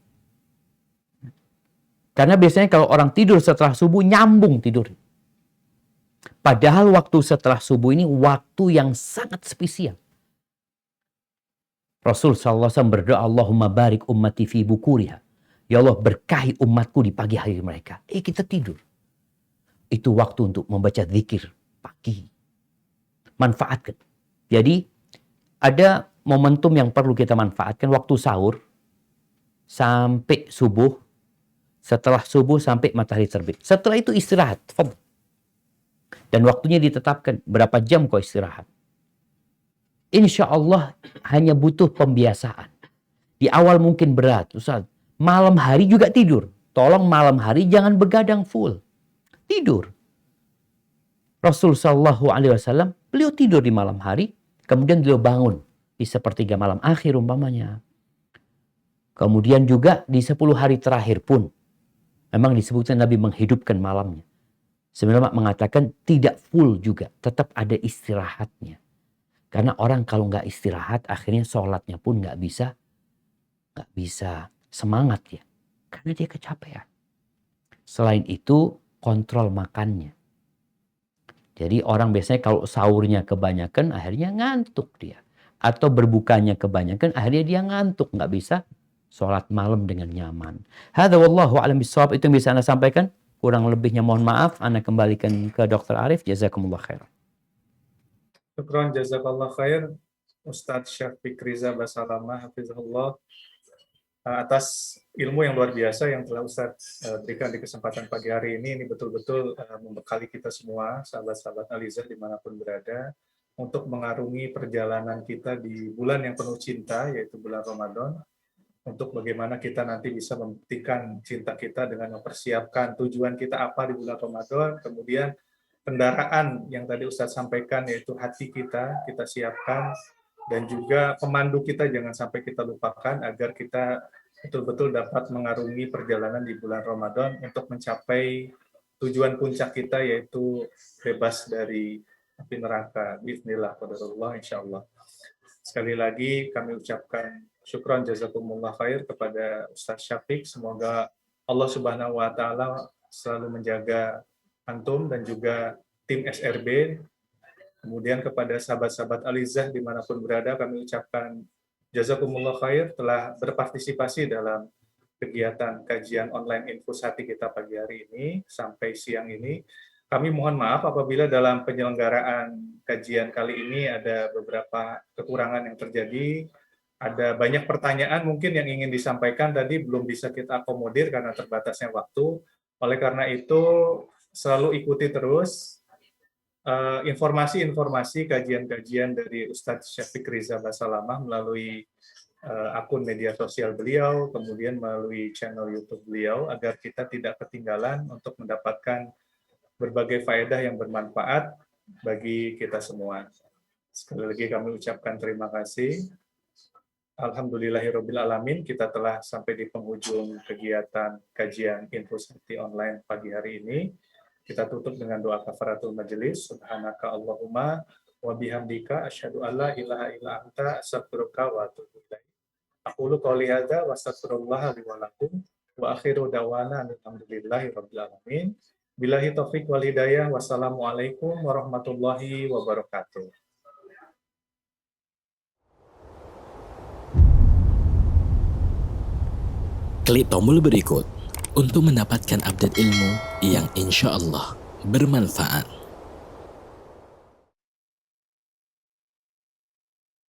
Karena biasanya kalau orang tidur setelah subuh, nyambung tidur. Padahal waktu setelah subuh ini waktu yang sangat spesial. Rasul SAW berdoa, Allahumma barik ummati fi bukuriha. Ya Allah, berkahi umatku di pagi hari mereka. Kita tidur. Itu waktu untuk membaca zikir pagi. Manfaatkan. Jadi, ada momentum yang perlu kita manfaatkan. Waktu sahur sampai subuh. Setelah subuh sampai matahari terbit. Setelah itu istirahat. Dan waktunya ditetapkan. Berapa jam kau istirahat. Insya Allah hanya butuh pembiasaan. Di awal mungkin berat. Ustaz, malam hari juga tidur. Tolong malam hari jangan begadang full. tidur. Rasul Shallallahu Alaihi Wasallam, beliau tidur di malam hari, kemudian beliau bangun di sepertiga malam akhir umpamanya. Kemudian juga di 10 hari terakhir pun, memang disebutkan Nabi menghidupkan malamnya. Sebenarnya mengatakan tidak full juga, tetap ada istirahatnya. Karena orang kalau nggak istirahat, akhirnya sholatnya pun nggak bisa semangat ya, karena dia kecapean. Selain itu, kontrol makannya. Jadi orang biasanya kalau sahurnya kebanyakan, akhirnya ngantuk dia. Atau berbukanya kebanyakan, akhirnya dia ngantuk, nggak bisa sholat malam dengan nyaman. Hadza wallahu a'lam bishawab, itu yang bisa Anda sampaikan. Kurang lebihnya mohon maaf, Anda kembalikan ke Dr. Arif. Jazakumullah khair. Syukran jazakallah khair Ustadz Syafiq Riza Basalamah hafizahullah atas ilmu yang luar biasa yang telah Ustadz berikan di kesempatan pagi hari ini. Ini betul-betul membekali kita semua, sahabat-sahabat Alizah dimanapun berada, untuk mengarungi perjalanan kita di bulan yang penuh cinta, yaitu bulan Ramadan, untuk bagaimana kita nanti bisa membuktikan cinta kita dengan mempersiapkan tujuan kita apa di bulan Ramadan, kemudian kendaraan yang tadi Ustadz sampaikan, yaitu hati kita siapkan, dan juga pemandu kita jangan sampai kita lupakan agar kita betul-betul dapat mengarungi perjalanan di bulan Ramadan untuk mencapai tujuan puncak kita, yaitu bebas dari api neraka. Bismillah, qadarullah, insyaallah. Sekali lagi kami ucapkan syukran jazakumullah khair kepada Ustadz Syafiq. Semoga Allah Subhanahu wa taala selalu menjaga antum dan juga tim SRB. Kemudian kepada sahabat-sahabat Alizah dimanapun berada, kami ucapkan jazakumullah khair telah berpartisipasi dalam kegiatan kajian online Infus Hati kita pagi hari ini sampai siang ini. Kami mohon maaf apabila dalam penyelenggaraan kajian kali ini ada beberapa kekurangan yang terjadi. Ada banyak pertanyaan mungkin yang ingin disampaikan tadi belum bisa kita akomodir karena terbatasnya waktu. Oleh karena itu, selalu ikuti terus informasi-informasi kajian-kajian dari Ustadz Syafiq Riza Basalamah melalui akun media sosial beliau, kemudian melalui channel YouTube beliau, agar kita tidak ketinggalan untuk mendapatkan berbagai faedah yang bermanfaat bagi kita semua. Sekali lagi kami ucapkan terima kasih. Alhamdulillahirabbil alamin, kita telah sampai di penghujung kegiatan kajian Infus Hati online pagi hari ini. Kita tutup dengan doa kafaratul majelis. Subhanaka Allahumma wa bihamdika asyhadu alla ilaha illa anta astaghfiruka wa atubu ilaik. Aqulu qouli hadza wa astaghfirullah li wa lakum wa akhiru da'wana alhamdulillahi rabbil alamin. Billahi taufik wal hidayah. Wassalamualaikum warahmatullahi wabarakatuh. Klik tombol berikut untuk mendapatkan update ilmu yang insya Allah bermanfaat.